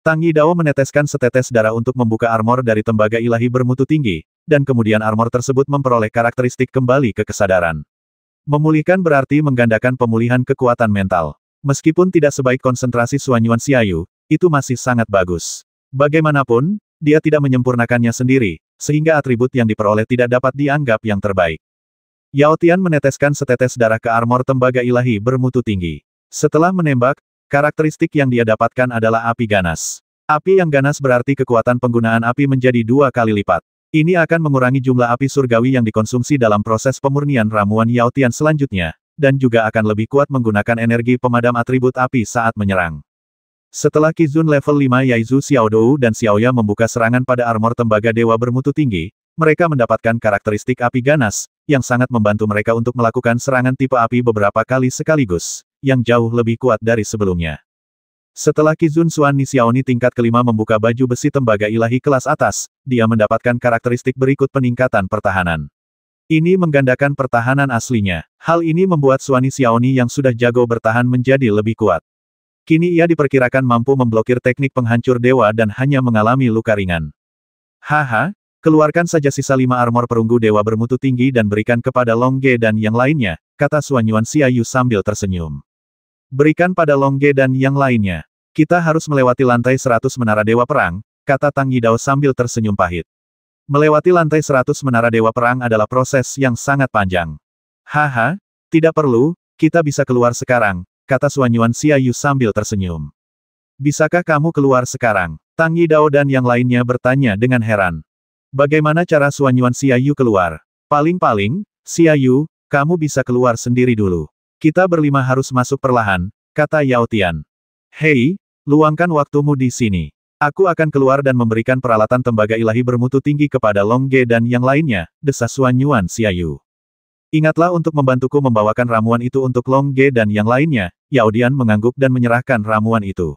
Tang Yidao meneteskan setetes darah untuk membuka armor dari tembaga ilahi bermutu tinggi, dan kemudian armor tersebut memperoleh karakteristik kembali ke kesadaran. Memulihkan berarti menggandakan pemulihan kekuatan mental. Meskipun tidak sebaik konsentrasi Suan Yuan Xiaoyu, itu masih sangat bagus. Bagaimanapun, dia tidak menyempurnakannya sendiri, sehingga atribut yang diperoleh tidak dapat dianggap yang terbaik. Yao Tian meneteskan setetes darah ke armor tembaga ilahi bermutu tinggi. Setelah menembak, karakteristik yang dia dapatkan adalah api ganas. Api yang ganas berarti kekuatan penggunaan api menjadi 2 kali lipat. Ini akan mengurangi jumlah api surgawi yang dikonsumsi dalam proses pemurnian ramuan Yao Tian selanjutnya, dan juga akan lebih kuat menggunakan energi pemadam atribut api saat menyerang. Setelah Qizun level 5 Yaizu Xiaodou dan Xiaoya membuka serangan pada armor tembaga dewa bermutu tinggi, mereka mendapatkan karakteristik api ganas, yang sangat membantu mereka untuk melakukan serangan tipe api beberapa kali sekaligus, yang jauh lebih kuat dari sebelumnya. Setelah Qizun Xuan Ni Xiaoni tingkat kelima membuka baju besi tembaga ilahi kelas atas, dia mendapatkan karakteristik berikut peningkatan pertahanan. Ini menggandakan pertahanan aslinya. Hal ini membuat Xuan Ni Xiaoni yang sudah jago bertahan menjadi lebih kuat. Kini ia diperkirakan mampu memblokir teknik penghancur dewa dan hanya mengalami luka ringan. Haha, keluarkan saja sisa 5 armor perunggu dewa bermutu tinggi dan berikan kepada Long Ge dan yang lainnya, kata Suan Yuan Xiaoyu sambil tersenyum. Berikan pada Long Ge dan yang lainnya. Kita harus melewati lantai 100 menara dewa perang, kata Tang Yidao sambil tersenyum pahit. Melewati lantai 100 menara dewa perang adalah proses yang sangat panjang. Haha, tidak perlu, kita bisa keluar sekarang, kata Suan Yuan Xiaoyu sambil tersenyum. Bisakah kamu keluar sekarang? Tang Yidao dan yang lainnya bertanya dengan heran. Bagaimana cara Suan Yuan Xiaoyu keluar? Paling-paling, Xiaoyu, kamu bisa keluar sendiri dulu. Kita berlima harus masuk perlahan, kata Yao Tian. Hei, luangkan waktumu di sini. Aku akan keluar dan memberikan peralatan tembaga ilahi bermutu tinggi kepada Long Ge dan yang lainnya, desas Suan Yuan Xiaoyu. Ingatlah untuk membantuku membawakan ramuan itu untuk Long Ge dan yang lainnya. Yao Dian mengangguk dan menyerahkan ramuan itu.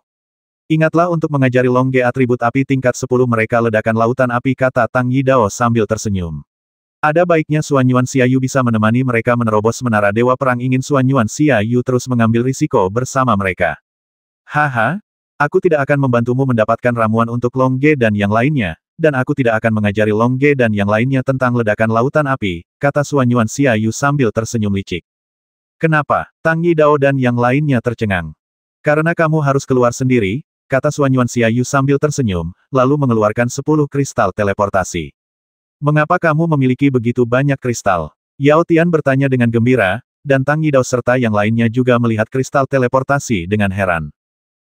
Ingatlah untuk mengajari Long Ge atribut api tingkat 10 mereka ledakan lautan api, kata Tang Yidao sambil tersenyum. Ada baiknya Suan Yuan Xiaoyu bisa menemani mereka menerobos menara dewa perang. Ingin Suan Yuan Xiaoyu terus mengambil risiko bersama mereka. Haha, aku tidak akan membantumu mendapatkan ramuan untuk Long Ge dan yang lainnya, dan aku tidak akan mengajari Long Ge dan yang lainnya tentang ledakan lautan api, kata Suan Yuan Xiaoyu sambil tersenyum licik. Kenapa? Tang Yidao dan yang lainnya tercengang. Karena kamu harus keluar sendiri, kata Suan Yuan Xiaoyu sambil tersenyum, lalu mengeluarkan 10 kristal teleportasi. Mengapa kamu memiliki begitu banyak kristal? Yao Tian bertanya dengan gembira, dan Tang Yidao serta yang lainnya juga melihat kristal teleportasi dengan heran.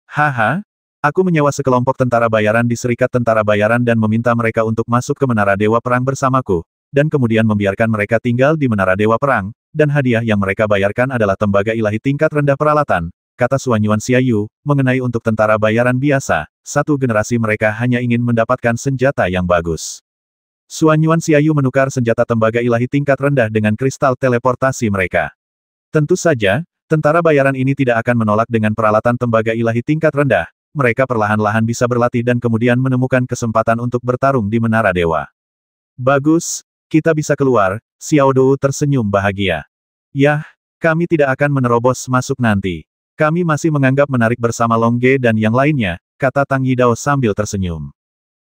Haha, aku menyewa sekelompok tentara bayaran di Serikat Tentara Bayaran dan meminta mereka untuk masuk ke Menara Dewa Perang bersamaku, dan kemudian membiarkan mereka tinggal di Menara Dewa Perang, dan hadiah yang mereka bayarkan adalah tembaga ilahi tingkat rendah peralatan, kata Suan Yuan Xiaoyu, mengenai untuk tentara bayaran biasa, satu generasi mereka hanya ingin mendapatkan senjata yang bagus. Suan Yuan Xiaoyu menukar senjata tembaga ilahi tingkat rendah dengan kristal teleportasi mereka. Tentu saja, tentara bayaran ini tidak akan menolak dengan peralatan tembaga ilahi tingkat rendah, mereka perlahan-lahan bisa berlatih dan kemudian menemukan kesempatan untuk bertarung di Menara Dewa. Bagus, kita bisa keluar, Xiaodou tersenyum bahagia. Yah, kami tidak akan menerobos masuk nanti. Kami masih menganggap menarik bersama Long Ge dan yang lainnya, kata Tang Yidao sambil tersenyum.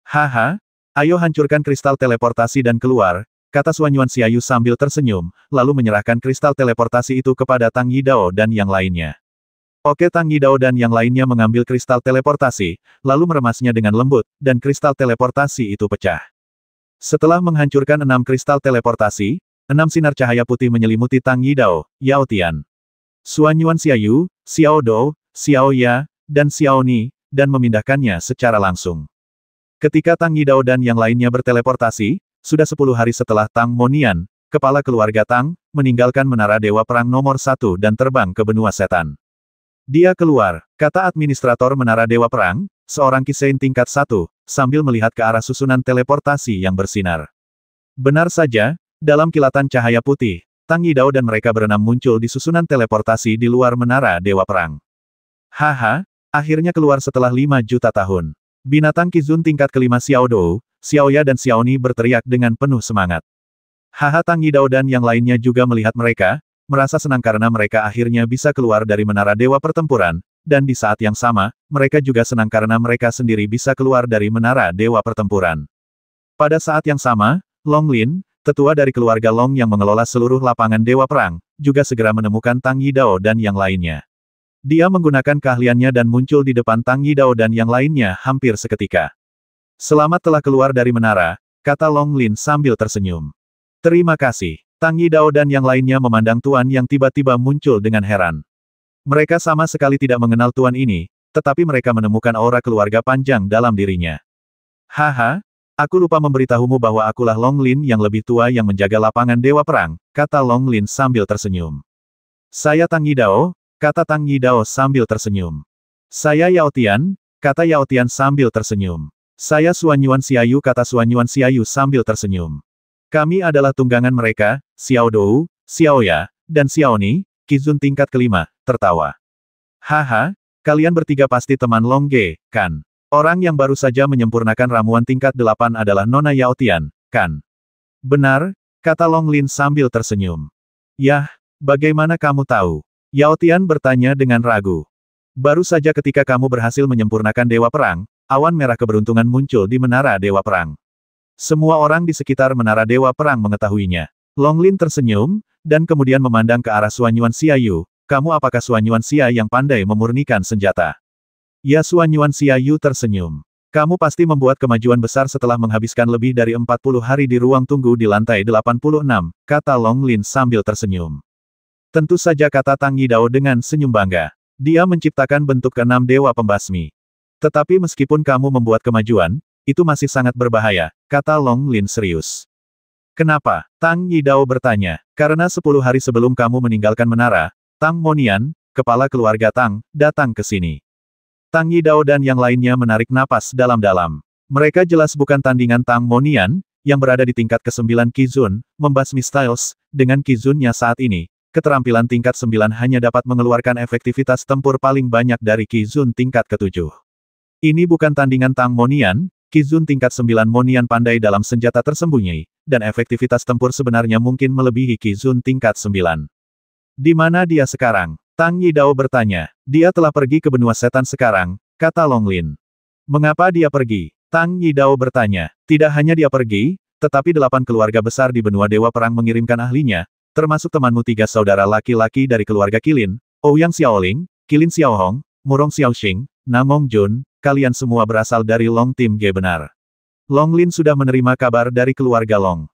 Haha, ayo hancurkan kristal teleportasi dan keluar, kata Suan Yuan Xiaoyu sambil tersenyum, lalu menyerahkan kristal teleportasi itu kepada Tang Yidao dan yang lainnya. Oke, Tang Yidao dan yang lainnya mengambil kristal teleportasi, lalu meremasnya dengan lembut, dan kristal teleportasi itu pecah. Setelah menghancurkan 6 kristal teleportasi, 6 sinar cahaya putih menyelimuti Tang Yidao, Yao Tian, Suan Yuan Xiaoyu, Xiaodou, Xiaoya, dan Xiaoni, dan memindahkannya secara langsung. Ketika Tang Yidao dan yang lainnya berteleportasi, sudah 10 hari setelah Tang Monian, kepala keluarga Tang, meninggalkan Menara Dewa Perang nomor 1 dan terbang ke benua setan. Dia keluar, kata administrator Menara Dewa Perang, seorang Kisein tingkat 1, sambil melihat ke arah susunan teleportasi yang bersinar. Benar saja, dalam kilatan cahaya putih, Tang Yidao dan mereka berenam muncul di susunan teleportasi di luar Menara Dewa Perang. Haha, akhirnya keluar setelah 5 juta tahun. Binatang Qizun tingkat kelima Xiaodou, Xiaoya dan Xiaoni berteriak dengan penuh semangat. Haha, Tang Yidao dan yang lainnya juga melihat mereka, merasa senang karena mereka akhirnya bisa keluar dari menara dewa pertempuran, dan di saat yang sama, mereka juga senang karena mereka sendiri bisa keluar dari menara dewa pertempuran. Pada saat yang sama, Long Lin, tetua dari keluarga Long yang mengelola seluruh lapangan dewa perang, juga segera menemukan Tang Yidao dan yang lainnya. Dia menggunakan keahliannya dan muncul di depan Tang Yidao dan yang lainnya hampir seketika. Selamat telah keluar dari menara, kata Long Lin sambil tersenyum. Terima kasih. Tang Yidao dan yang lainnya memandang tuan yang tiba-tiba muncul dengan heran. Mereka sama sekali tidak mengenal tuan ini, tetapi mereka menemukan aura keluarga panjang dalam dirinya. Haha, aku lupa memberitahumu bahwa akulah Long Lin yang lebih tua yang menjaga lapangan dewa perang, kata Long Lin sambil tersenyum. Saya Tang Yidao, kata Tang Yidao sambil tersenyum. Saya Yao Tian, kata Yao Tian sambil tersenyum. Saya Xuan Yuan Xiaoyu, kata Xuan Yuan Xiaoyu sambil tersenyum. Kami adalah tunggangan mereka, Xiao Dou, Xiao Ya, dan Xiao Ni, Qizun tingkat kelima, tertawa. Haha, kalian bertiga pasti teman Long Ge, kan? Orang yang baru saja menyempurnakan ramuan tingkat 8 adalah Nona Yao Tian, kan? Benar, kata Long Lin sambil tersenyum. Yah, bagaimana kamu tahu? Yao Tian bertanya dengan ragu. Baru saja ketika kamu berhasil menyempurnakan Dewa Perang, awan merah keberuntungan muncul di Menara Dewa Perang. Semua orang di sekitar Menara Dewa Perang mengetahuinya. Long Lin tersenyum, dan kemudian memandang ke arah Xuan Yuan Xiaoyu. Kamu apakah Xuan Yuan Xia yang pandai memurnikan senjata? Ya, Xuan Yuan Xiaoyu tersenyum. Kamu pasti membuat kemajuan besar setelah menghabiskan lebih dari 40 hari di ruang tunggu di lantai 86, kata Long Lin sambil tersenyum. Tentu saja, kata Tang Yidao dengan senyum bangga. Dia menciptakan bentuk ke-6 Dewa Pembasmi. Tetapi meskipun kamu membuat kemajuan, itu masih sangat berbahaya, kata Long Lin serius. Kenapa? Tang Yidao bertanya. Karena 10 hari sebelum kamu meninggalkan menara, Tang Monian, kepala keluarga Tang, datang ke sini. Tang Yidao dan yang lainnya menarik napas dalam-dalam. Mereka jelas bukan tandingan Tang Monian, yang berada di tingkat ke-9 Qizun, membasmi Styles, dengan Qizunnya saat ini, keterampilan tingkat 9 hanya dapat mengeluarkan efektivitas tempur paling banyak dari Qizun tingkat ke-7. Ini bukan tandingan Tang Monian. Qizun tingkat 9 Monian pandai dalam senjata tersembunyi, dan efektivitas tempur sebenarnya mungkin melebihi Qizun tingkat 9. Di mana dia sekarang? Tang Yidao bertanya. Dia telah pergi ke benua setan sekarang, kata Long Lin. Mengapa dia pergi? Tang Yidao bertanya. Tidak hanya dia pergi, tetapi 8 keluarga besar di benua Dewa Perang mengirimkan ahlinya, termasuk temanmu 3 saudara laki-laki dari keluarga Qilin, Ouyang Xiaoling, Qilin Xiaohong, Murong Xiaoxing, Namong Jun. Kalian semua berasal dari Long Tim G. Benar. Long Lin sudah menerima kabar dari keluarga Long.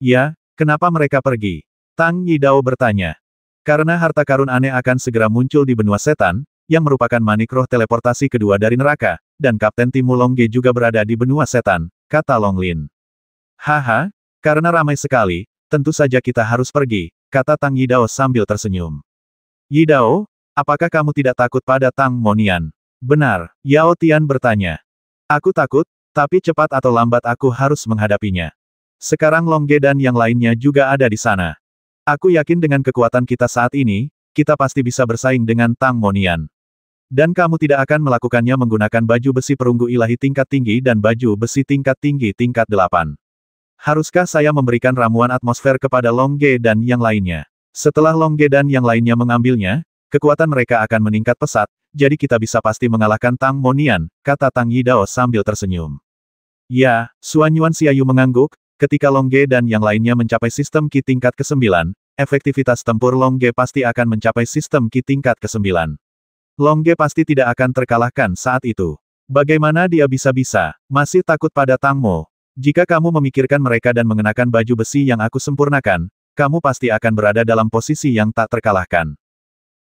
Ya, kenapa mereka pergi? Tang Yidao bertanya. Karena harta karun aneh akan segera muncul di benua setan, yang merupakan manik roh teleportasi kedua dari neraka, dan Kapten Timu Long Ge juga berada di benua setan, kata Long Lin. Haha, karena ramai sekali, tentu saja kita harus pergi, kata Tang Yidao sambil tersenyum. Yidao, apakah kamu tidak takut pada Tang Monian? Benar, Yao Tian bertanya. Aku takut, tapi cepat atau lambat aku harus menghadapinya. Sekarang Long Ge dan yang lainnya juga ada di sana. Aku yakin dengan kekuatan kita saat ini, kita pasti bisa bersaing dengan Tang Monian. Dan kamu tidak akan melakukannya menggunakan baju besi perunggu ilahi tingkat tinggi dan baju besi tingkat tinggi tingkat 8. Haruskah saya memberikan ramuan atmosfer kepada Long Ge dan yang lainnya? Setelah Long Ge dan yang lainnya mengambilnya, kekuatan mereka akan meningkat pesat, jadi kita bisa pasti mengalahkan Tang Monian, kata Tang Yidao sambil tersenyum. Ya, Xuan Yuan Xiaoyu mengangguk, ketika Long Ge dan yang lainnya mencapai sistem Qi tingkat ke-9, efektivitas tempur Long Ge pasti akan mencapai sistem Qi tingkat ke-9. Long Ge pasti tidak akan terkalahkan saat itu. Bagaimana dia bisa-bisa masih takut pada Tang Mo? Jika kamu memikirkan mereka dan mengenakan baju besi yang aku sempurnakan, kamu pasti akan berada dalam posisi yang tak terkalahkan.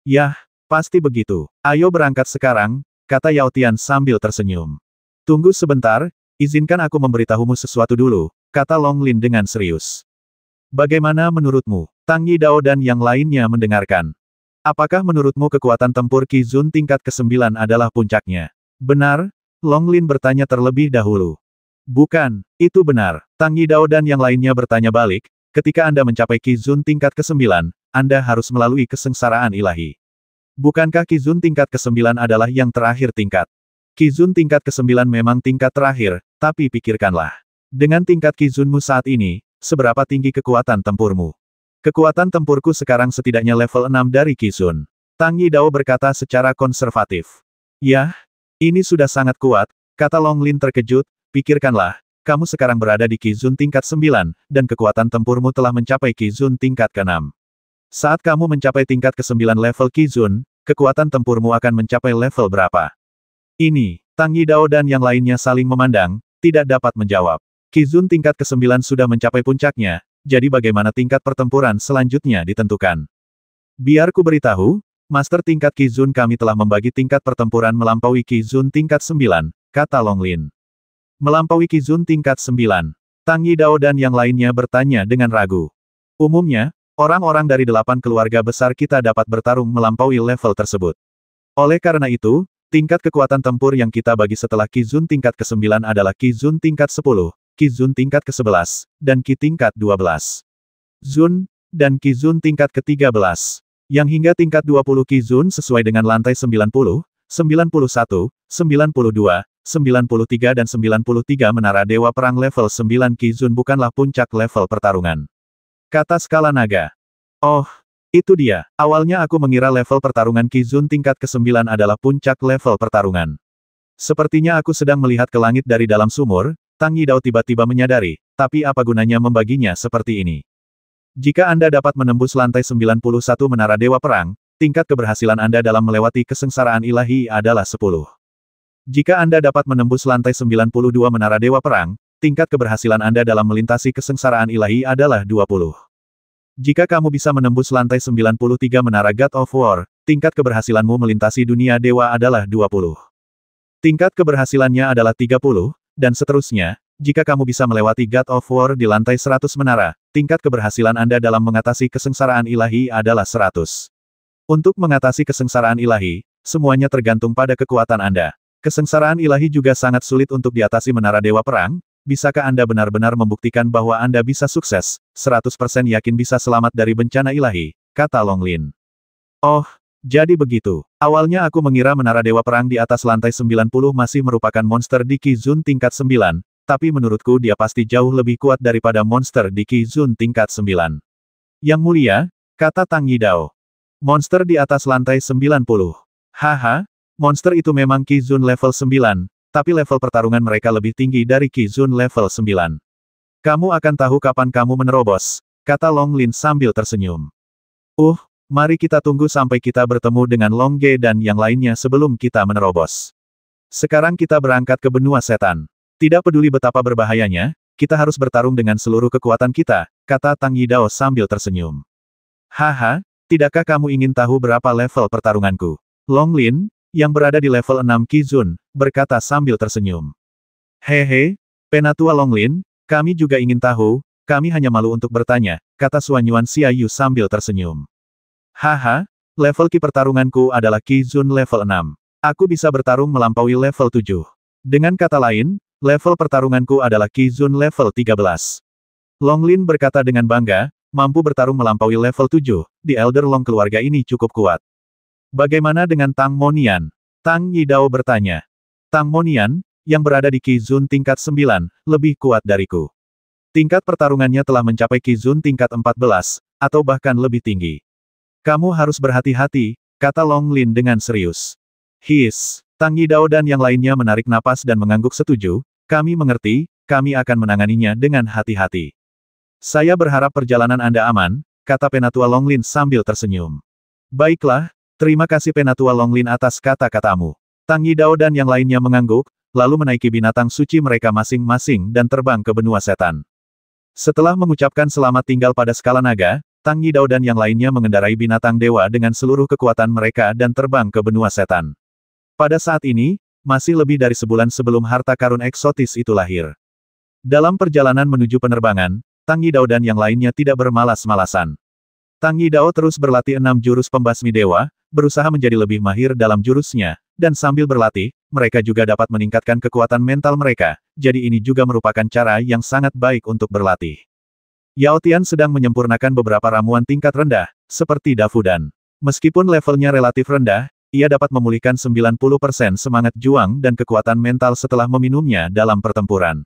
Yah, pasti begitu. Ayo berangkat sekarang, kata Yao Tian sambil tersenyum. Tunggu sebentar, izinkan aku memberitahumu sesuatu dulu, kata Long Lin dengan serius. Bagaimana menurutmu? Tang Yidao dan yang lainnya mendengarkan. Apakah menurutmu kekuatan tempur Qizun tingkat ke-9 adalah puncaknya? Benar? Long Lin bertanya terlebih dahulu. Bukan, itu benar. Tang Yidao dan yang lainnya bertanya balik, ketika Anda mencapai Qizun tingkat ke-9, Anda harus melalui kesengsaraan ilahi. Bukankah Qizun tingkat ke-9 adalah yang terakhir tingkat? Qizun tingkat ke-9 memang tingkat terakhir, tapi pikirkanlah. Dengan tingkat Qizunmu saat ini, seberapa tinggi kekuatan tempurmu? Kekuatan tempurku sekarang setidaknya level 6 dari Qi Zun. Tang Yidao berkata secara konservatif. Yah, ini sudah sangat kuat, kata Long Lin terkejut, pikirkanlah, kamu sekarang berada di Qi Zun tingkat 9, dan kekuatan tempurmu telah mencapai Qi Zun tingkat ke-6. Saat kamu mencapai tingkat ke-9 level Qi Zun, kekuatan tempurmu akan mencapai level berapa? Ini, Tang Yidao dan yang lainnya saling memandang, tidak dapat menjawab. Qi Zun tingkat ke-9 sudah mencapai puncaknya, jadi bagaimana tingkat pertempuran selanjutnya ditentukan. Biar ku beritahu, Master tingkat Qi Zun kami telah membagi tingkat pertempuran melampaui Qi Zun tingkat 9, kata Long Lin. Melampaui Qi Zun tingkat 9. Tang Yidao dan yang lainnya bertanya dengan ragu. Umumnya, orang-orang dari 8 keluarga besar kita dapat bertarung melampaui level tersebut. Oleh karena itu, tingkat kekuatan tempur yang kita bagi setelah Qi Zun tingkat ke-9 adalah Qi Zun tingkat 10, Qi Zun tingkat ke-11, dan Qi tingkat 12. Zun, dan Qi Zun tingkat ke-13. Yang hingga tingkat 20 Qi Zun sesuai dengan lantai 90, 91, 92, 93 dan 93 menara Dewa Perang level 9 Qi Zun bukanlah puncak level pertarungan. Kata skala naga. Oh, itu dia. Awalnya aku mengira level pertarungan Qi Zun tingkat ke-9 adalah puncak level pertarungan. Sepertinya aku sedang melihat ke langit dari dalam sumur. Tang Yidao tiba-tiba menyadari, tapi apa gunanya membaginya seperti ini? Jika Anda dapat menembus lantai 91 menara Dewa Perang, tingkat keberhasilan Anda dalam melewati kesengsaraan ilahi adalah 10. Jika Anda dapat menembus lantai 92 menara Dewa Perang, tingkat keberhasilan Anda dalam melintasi kesengsaraan ilahi adalah 20. Jika kamu bisa menembus lantai 93 menara God of War, tingkat keberhasilanmu melintasi dunia dewa adalah 20. Tingkat keberhasilannya adalah 30, dan seterusnya. Jika kamu bisa melewati God of War di lantai 100 menara, tingkat keberhasilan Anda dalam mengatasi kesengsaraan ilahi adalah 100. Untuk mengatasi kesengsaraan ilahi, semuanya tergantung pada kekuatan Anda. Kesengsaraan ilahi juga sangat sulit untuk diatasi menara Dewa Perang. Bisakah Anda benar-benar membuktikan bahwa Anda bisa sukses, 100% yakin bisa selamat dari bencana ilahi, kata Long Lin. Oh, jadi begitu. Awalnya aku mengira menara Dewa Perang di atas lantai 90 masih merupakan monster di Qi Zun tingkat 9. Tapi menurutku dia pasti jauh lebih kuat daripada monster di Qi Zun tingkat 9. Yang mulia, kata Tang Yidao. Monster di atas lantai 90. Haha, monster itu memang Qi Zun level 9, tapi level pertarungan mereka lebih tinggi dari Qi Zun level 9. Kamu akan tahu kapan kamu menerobos, kata Long Lin sambil tersenyum. Mari kita tunggu sampai kita bertemu dengan Long Ge dan yang lainnya sebelum kita menerobos. Sekarang kita berangkat ke benua setan. Tidak peduli betapa berbahayanya, kita harus bertarung dengan seluruh kekuatan kita, kata Tang Yidao sambil tersenyum. Haha, tidakkah kamu ingin tahu berapa level pertarunganku? Long Lin, yang berada di level 6 Qi Zun, berkata sambil tersenyum. Hehe, Penatua Long Lin, kami juga ingin tahu, kami hanya malu untuk bertanya, kata Suanyuan Xiaoyu sambil tersenyum. Haha, level Qi pertarunganku adalah Qi Zun level 6. Aku bisa bertarung melampaui level 7. Dengan kata lain, level pertarunganku adalah Qi Zun level 13. Long Lin berkata dengan bangga, mampu bertarung melampaui level 7, di Elder Long keluarga ini cukup kuat. Bagaimana dengan Tang Monian? Tang Yidao bertanya. Tang Monian, yang berada di Qi Zun tingkat 9, lebih kuat dariku. Tingkat pertarungannya telah mencapai Qi Zun tingkat 14, atau bahkan lebih tinggi. Kamu harus berhati-hati, kata Long Lin dengan serius. Tang Yidao dan yang lainnya menarik napas dan mengangguk setuju, kami mengerti, kami akan menanganinya dengan hati-hati. Saya berharap perjalanan Anda aman, kata Penatua Long Lin sambil tersenyum. Baiklah, terima kasih Penatua Long Lin atas kata-katamu. Tang Yidao dan yang lainnya mengangguk, lalu menaiki binatang suci mereka masing-masing dan terbang ke benua setan. Setelah mengucapkan selamat tinggal pada skala naga, Tang Yidao dan yang lainnya mengendarai binatang dewa dengan seluruh kekuatan mereka dan terbang ke benua setan. Pada saat ini, masih lebih dari sebulan sebelum harta karun eksotis itu lahir. Dalam perjalanan menuju penerbangan, Tang Yidao dan yang lainnya tidak bermalas-malasan. Tang Yidao terus berlatih 6 jurus pembasmi dewa, berusaha menjadi lebih mahir dalam jurusnya, dan sambil berlatih, mereka juga dapat meningkatkan kekuatan mental mereka, jadi ini juga merupakan cara yang sangat baik untuk berlatih. Yao Tian sedang menyempurnakan beberapa ramuan tingkat rendah, seperti Dafudan. Meskipun levelnya relatif rendah, ia dapat memulihkan 90% semangat juang dan kekuatan mental setelah meminumnya dalam pertempuran.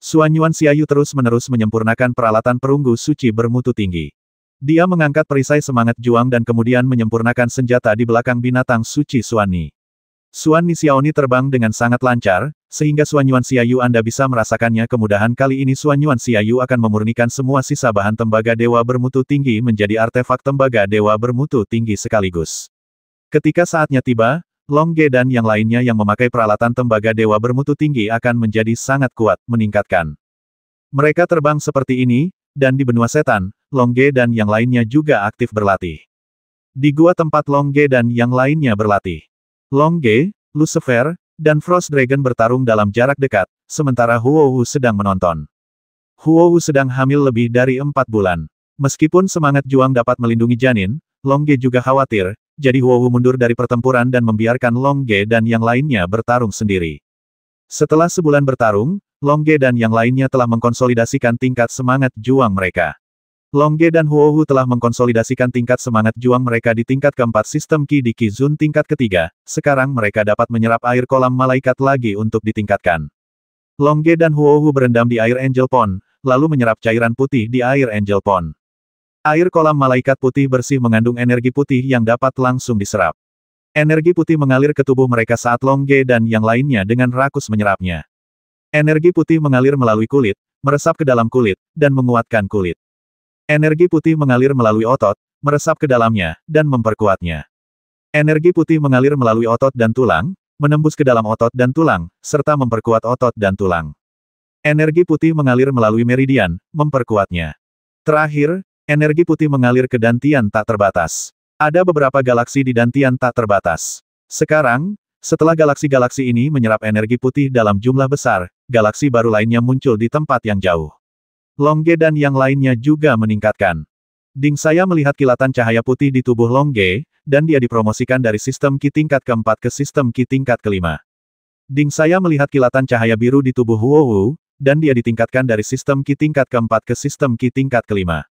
Xuan Yuan Xiaoyu terus-menerus menyempurnakan peralatan perunggu suci bermutu tinggi. Dia mengangkat perisai semangat juang dan kemudian menyempurnakan senjata di belakang binatang suci Xuan Ni. Xuan Ni Xiaoni terbang dengan sangat lancar, sehingga Xuan Yuan Xiaoyu Anda bisa merasakannya. Kemudahan kali ini Xuan Yuan Xiaoyu akan memurnikan semua sisa bahan tembaga dewa bermutu tinggi menjadi artefak tembaga dewa bermutu tinggi sekaligus. Ketika saatnya tiba, Long Ge dan yang lainnya yang memakai peralatan tembaga dewa bermutu tinggi akan menjadi sangat kuat, meningkatkan. Mereka terbang seperti ini, dan di benua setan, Long Ge dan yang lainnya juga aktif berlatih. Di gua tempat Long Ge dan yang lainnya berlatih, Long Ge, Lucifer, dan Frost Dragon bertarung dalam jarak dekat, sementara Huo Wu sedang menonton. Huo Wu sedang hamil lebih dari 4 bulan. Meskipun semangat juang dapat melindungi janin, Long Ge juga khawatir, jadi Huo Wu mundur dari pertempuran dan membiarkan Long Ge dan yang lainnya bertarung sendiri. Setelah sebulan bertarung, Long Ge dan yang lainnya telah mengkonsolidasikan tingkat semangat juang mereka. Long Ge dan Huo Wu telah mengkonsolidasikan tingkat semangat juang mereka di tingkat keempat sistem Qi di Qi Zun tingkat ketiga, sekarang mereka dapat menyerap air kolam malaikat lagi untuk ditingkatkan. Long Ge dan Huo Wu berendam di air Angel Pond, lalu menyerap cairan putih di air Angel Pond. Air kolam malaikat putih bersih mengandung energi putih yang dapat langsung diserap. Energi putih mengalir ke tubuh mereka saat Long Ge dan yang lainnya dengan rakus menyerapnya. Energi putih mengalir melalui kulit, meresap ke dalam kulit, dan menguatkan kulit. Energi putih mengalir melalui otot, meresap ke dalamnya, dan memperkuatnya. Energi putih mengalir melalui otot dan tulang, menembus ke dalam otot dan tulang, serta memperkuat otot dan tulang. Energi putih mengalir melalui meridian, memperkuatnya. Terakhir, energi putih mengalir ke dantian tak terbatas. Ada beberapa galaksi di dantian tak terbatas. Sekarang, setelah galaksi-galaksi ini menyerap energi putih dalam jumlah besar, galaksi baru lainnya muncul di tempat yang jauh. Long Ge dan yang lainnya juga meningkatkan. Ding saya melihat kilatan cahaya putih di tubuh Long Ge, dan dia dipromosikan dari sistem Qi tingkat keempat ke sistem Qi tingkat kelima. Ding saya melihat kilatan cahaya biru di tubuh Huo Wu, dan dia ditingkatkan dari sistem Qi tingkat keempat ke sistem Qi tingkat kelima.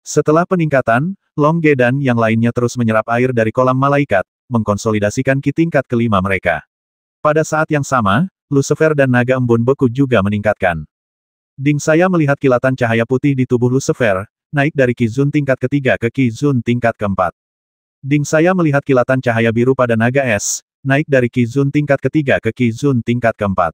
Setelah peningkatan, Long Ge dan yang lainnya terus menyerap air dari kolam malaikat, mengkonsolidasikan Qi tingkat kelima mereka. Pada saat yang sama, Lucifer dan naga embun beku juga meningkatkan. Ding saya melihat kilatan cahaya putih di tubuh Lucifer, naik dari Qi Zun tingkat ketiga ke Qi Zun tingkat keempat. Ding saya melihat kilatan cahaya biru pada naga es, naik dari Qi Zun tingkat ketiga ke Qi Zun tingkat keempat.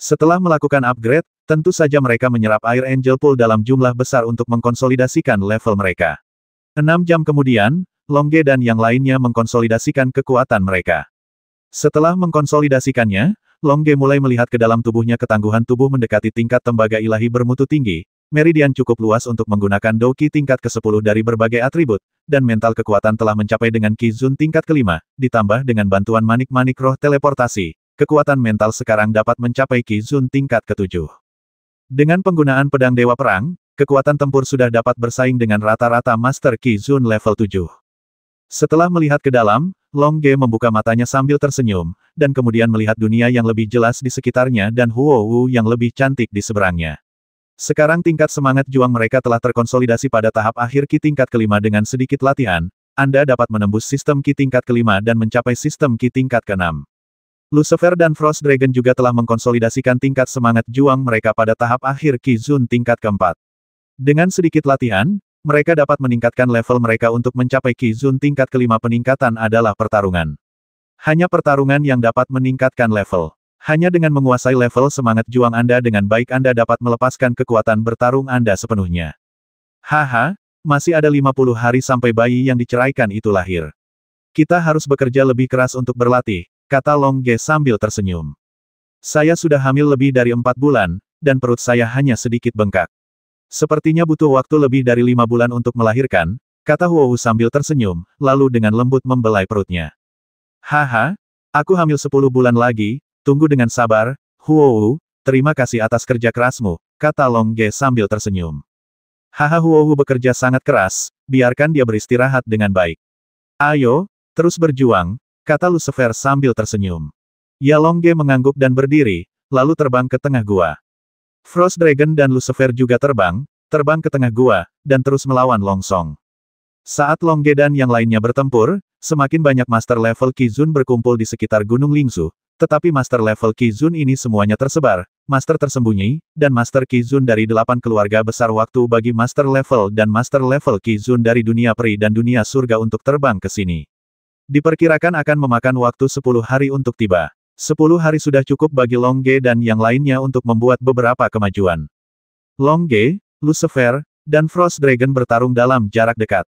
Setelah melakukan upgrade, tentu saja mereka menyerap air Angel Pool dalam jumlah besar untuk mengkonsolidasikan level mereka. 6 jam kemudian, Long Ge dan yang lainnya mengkonsolidasikan kekuatan mereka. Setelah mengkonsolidasikannya, Long Ge mulai melihat ke dalam tubuhnya. Ketangguhan tubuh mendekati tingkat tembaga ilahi bermutu tinggi, meridian cukup luas untuk menggunakan Doqi tingkat ke-10 dari berbagai atribut, dan mental kekuatan telah mencapai dengan Qi Zun tingkat kelima, ditambah dengan bantuan manik-manik roh teleportasi, kekuatan mental sekarang dapat mencapai Qi Zun tingkat ke-7. Dengan penggunaan pedang Dewa Perang, kekuatan tempur sudah dapat bersaing dengan rata-rata Master Qi Zun level 7. Setelah melihat ke dalam, Long Ge membuka matanya sambil tersenyum, dan kemudian melihat dunia yang lebih jelas di sekitarnya dan Huo Wu yang lebih cantik di seberangnya. Sekarang tingkat semangat juang mereka telah terkonsolidasi pada tahap akhir Qi tingkat kelima. Dengan sedikit latihan, Anda dapat menembus sistem Qi tingkat kelima dan mencapai sistem Qi tingkat ke-6. Lucifer dan Frost Dragon juga telah mengkonsolidasikan tingkat semangat juang mereka pada tahap akhir Qi Zun tingkat keempat. Dengan sedikit latihan, mereka dapat meningkatkan level mereka untuk mencapai Qi Zun tingkat kelima. Peningkatan adalah pertarungan. Hanya pertarungan yang dapat meningkatkan level. Hanya dengan menguasai level semangat juang Anda dengan baik Anda dapat melepaskan kekuatan bertarung Anda sepenuhnya. Haha, masih ada 50 hari sampai bayi yang diceraikan itu lahir. Kita harus bekerja lebih keras untuk berlatih, kata Long Ge sambil tersenyum. Saya sudah hamil lebih dari 4 bulan, dan perut saya hanya sedikit bengkak. Sepertinya butuh waktu lebih dari 5 bulan untuk melahirkan, kata Huo Wu sambil tersenyum, lalu dengan lembut membelai perutnya. Haha, aku hamil 10 bulan lagi, tunggu dengan sabar, Huo Wu, terima kasih atas kerja kerasmu, kata Long Ge sambil tersenyum. Haha, Huo Wu bekerja sangat keras, biarkan dia beristirahat dengan baik. Ayo, terus berjuang, kata Lucifer sambil tersenyum. Ya, Long Ge mengangguk dan berdiri, lalu terbang ke tengah gua. Frost Dragon dan Lucifer juga terbang ke tengah gua, dan terus melawan Long Song. Saat Long Ge dan yang lainnya bertempur, semakin banyak master level Qi Zun berkumpul di sekitar Gunung Lingzu, Tetapi Master level Qizun ini semuanya tersebar, Master tersembunyi, dan Master Qizun dari 8 keluarga besar waktu bagi Master level dan Master level Qizun dari dunia peri dan dunia surga untuk terbang ke sini. Diperkirakan akan memakan waktu 10 hari untuk tiba. 10 hari sudah cukup bagi Long Ge dan yang lainnya untuk membuat beberapa kemajuan. Long Ge, Lucifer, dan Frost Dragon bertarung dalam jarak dekat.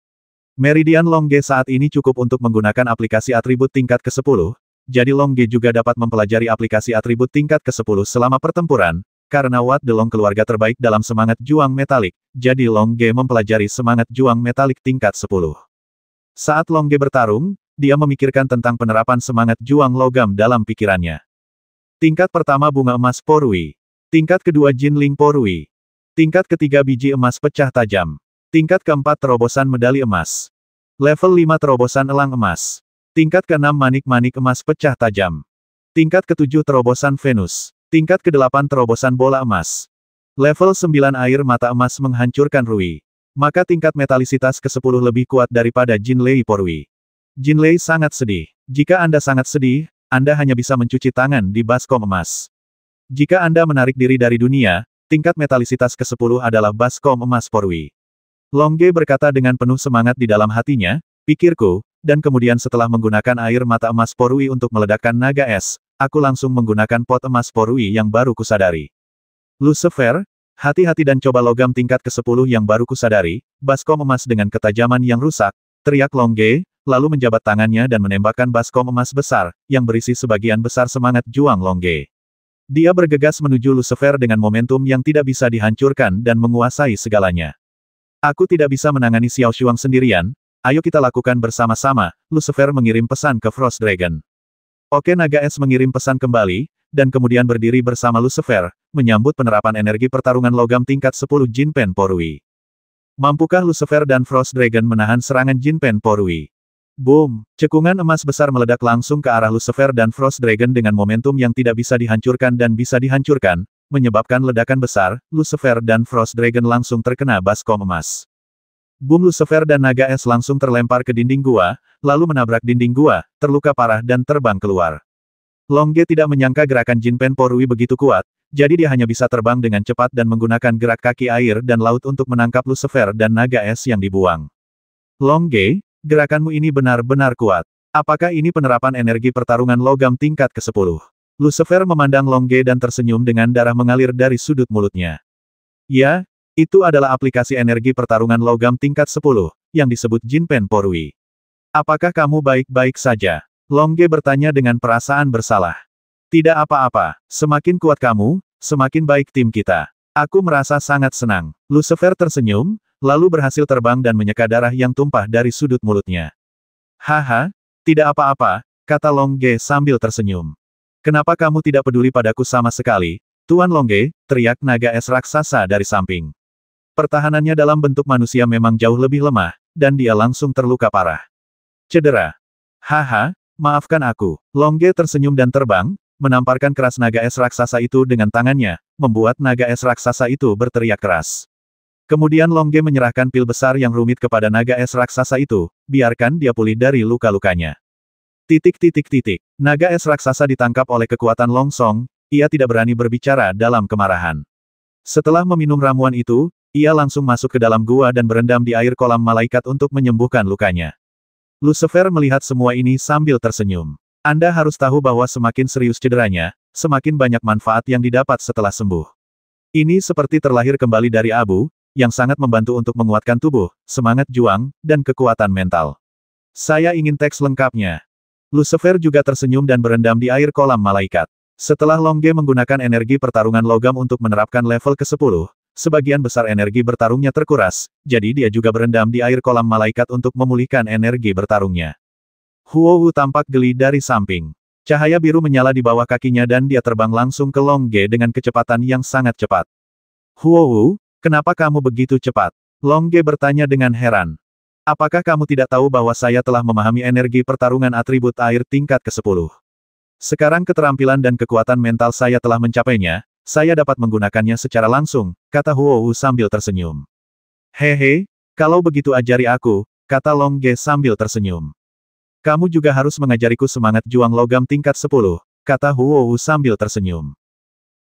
Meridian Long Ge saat ini cukup untuk menggunakan aplikasi atribut tingkat ke-10, jadi Long Ge juga dapat mempelajari aplikasi atribut tingkat ke-10 selama pertempuran, karena Wat De Long keluarga terbaik dalam semangat juang metalik, jadi Long Ge mempelajari semangat juang metalik tingkat 10. Saat Long Ge bertarung, dia memikirkan tentang penerapan semangat juang logam dalam pikirannya. Tingkat pertama bunga emas Porui. Tingkat kedua Jinling Porui. Tingkat ketiga biji emas pecah tajam. Tingkat keempat terobosan medali emas. Level 5 terobosan elang emas. Tingkat ke-6 manik-manik emas pecah tajam. Tingkat ke-7 terobosan Venus. Tingkat ke-8 terobosan bola emas. Level 9 air mata emas menghancurkan Rui. Maka tingkat metalisitas ke-10 lebih kuat daripada Jinlei Porui. Jinlei sangat sedih. Jika Anda sangat sedih, Anda hanya bisa mencuci tangan di baskom emas. Jika Anda menarik diri dari dunia, tingkat metalisitas ke-10 adalah baskom emas Porui. Long Ge berkata dengan penuh semangat di dalam hatinya, pikirku, dan kemudian setelah menggunakan air mata emas Porui untuk meledakkan naga es, aku langsung menggunakan pot emas Porui yang baru kusadari. Lucifer, hati-hati dan coba logam tingkat ke-10 yang baru kusadari, baskom emas dengan ketajaman yang rusak, teriak Long Ge, lalu menjabat tangannya dan menembakkan baskom emas besar, yang berisi sebagian besar semangat juang Long Ge. Dia bergegas menuju Lucifer dengan momentum yang tidak bisa dihancurkan dan menguasai segalanya. Aku tidak bisa menangani Xiao Shuang sendirian, ayo kita lakukan bersama-sama, Lucifer mengirim pesan ke Frost Dragon. Oke, naga es mengirim pesan kembali, dan kemudian berdiri bersama Lucifer, menyambut penerapan energi pertarungan logam tingkat 10 Jinpen Porui. Mampukah Lucifer dan Frost Dragon menahan serangan Jinpen Porui? Boom! Cekungan emas besar meledak langsung ke arah Lucifer dan Frost Dragon dengan momentum yang tidak bisa dihancurkan dan bisa dihancurkan, menyebabkan ledakan besar, Lucifer dan Frost Dragon langsung terkena baskom emas. Boom! Lucifer dan naga es langsung terlempar ke dinding gua, lalu menabrak dinding gua, terluka parah dan terbang keluar. Long Ge tidak menyangka gerakan Jinpen Porui begitu kuat, jadi dia hanya bisa terbang dengan cepat dan menggunakan gerak kaki air dan laut untuk menangkap Lucifer dan naga es yang dibuang. Long Ge, gerakanmu ini benar-benar kuat. Apakah ini penerapan energi pertarungan logam tingkat ke-10? Lucifer memandang Long Ge dan tersenyum dengan darah mengalir dari sudut mulutnya. Ya, itu adalah aplikasi energi pertarungan logam tingkat 10, yang disebut Jinpen Porui. Apakah kamu baik-baik saja? Long Ge bertanya dengan perasaan bersalah. Tidak apa-apa, semakin kuat kamu, semakin baik tim kita. Aku merasa sangat senang. Lucifer tersenyum, lalu berhasil terbang dan menyeka darah yang tumpah dari sudut mulutnya. Haha, tidak apa-apa, kata Long Ge sambil tersenyum. Kenapa kamu tidak peduli padaku sama sekali, Tuan Long Ge, teriak naga es raksasa dari samping. Pertahanannya dalam bentuk manusia memang jauh lebih lemah, dan dia langsung terluka parah. Cedera. Haha, maafkan aku. Long Ge tersenyum dan terbang, menamparkan keras naga es raksasa itu dengan tangannya, membuat naga es raksasa itu berteriak keras. Kemudian Long Ge menyerahkan pil besar yang rumit kepada naga es raksasa itu, biarkan dia pulih dari luka-lukanya. Naga es raksasa ditangkap oleh kekuatan Long Song, ia tidak berani berbicara dalam kemarahan. Setelah meminum ramuan itu, ia langsung masuk ke dalam gua dan berendam di air kolam malaikat untuk menyembuhkan lukanya. Lucifer melihat semua ini sambil tersenyum. Anda harus tahu bahwa semakin serius cederanya, semakin banyak manfaat yang didapat setelah sembuh. Ini seperti terlahir kembali dari abu, yang sangat membantu untuk menguatkan tubuh, semangat juang, dan kekuatan mental. Saya ingin teks lengkapnya. Lucifer juga tersenyum dan berendam di air kolam malaikat. Setelah Long Ge menggunakan energi pertarungan logam untuk menerapkan level ke-10, sebagian besar energi bertarungnya terkuras, jadi dia juga berendam di air kolam malaikat untuk memulihkan energi bertarungnya. Huowu tampak geli dari samping. Cahaya biru menyala di bawah kakinya dan dia terbang langsung ke Long Ge dengan kecepatan yang sangat cepat. Huowu, kenapa kamu begitu cepat? Long Ge bertanya dengan heran. Apakah kamu tidak tahu bahwa saya telah memahami energi pertarungan atribut air tingkat ke-10? Sekarang keterampilan dan kekuatan mental saya telah mencapainya, saya dapat menggunakannya secara langsung, kata Huowu sambil tersenyum. Hehe, kalau begitu ajari aku, kata Long Ge sambil tersenyum. Kamu juga harus mengajariku semangat juang logam tingkat 10, kata Huowu sambil tersenyum.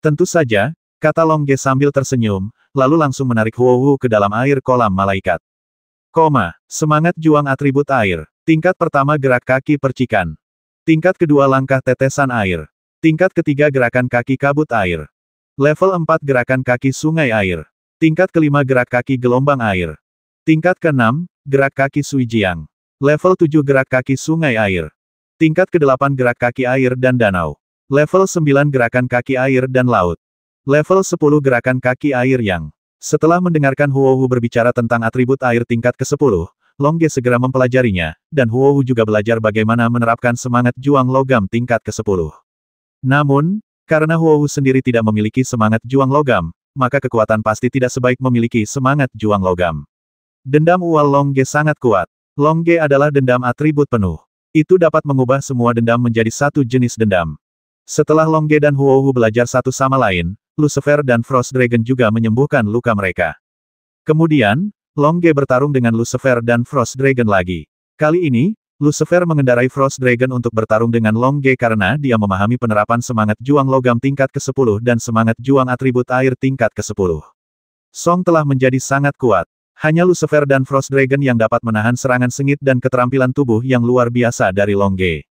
Tentu saja, kata Long Ge sambil tersenyum, lalu langsung menarik Huowu ke dalam air kolam malaikat. Semangat juang atribut air. Tingkat pertama gerak kaki percikan. Tingkat kedua langkah tetesan air. Tingkat ketiga gerakan kaki kabut air. Level 4 gerakan kaki sungai air. Tingkat kelima gerak kaki gelombang air. Tingkat ke-6, gerak kaki Suijiang. Level 7 gerak kaki sungai air. Tingkat ke-8 gerak kaki air dan danau. Level 9 gerakan kaki air dan laut. Level 10 gerakan kaki air yang. Setelah mendengarkan Huowu berbicara tentang atribut air tingkat ke-10, Long Ge segera mempelajarinya, dan Huowu juga belajar bagaimana menerapkan semangat juang logam tingkat ke-10. Namun, karena Huowu sendiri tidak memiliki semangat juang logam, maka kekuatan pasti tidak sebaik memiliki semangat juang logam. Dendam ual Long Ge sangat kuat. Long Ge adalah dendam atribut penuh. Itu dapat mengubah semua dendam menjadi satu jenis dendam. Setelah Long Ge dan Huowu belajar satu sama lain, Lucifer dan Frost Dragon juga menyembuhkan luka mereka. Kemudian, Long Ge bertarung dengan Lucifer dan Frost Dragon lagi. Kali ini, Lucifer mengendarai Frost Dragon untuk bertarung dengan Long Ge karena dia memahami penerapan semangat juang logam tingkat ke-10 dan semangat juang atribut air tingkat ke-10. Song telah menjadi sangat kuat. Hanya Lucifer dan Frost Dragon yang dapat menahan serangan sengit dan keterampilan tubuh yang luar biasa dari Long Ge.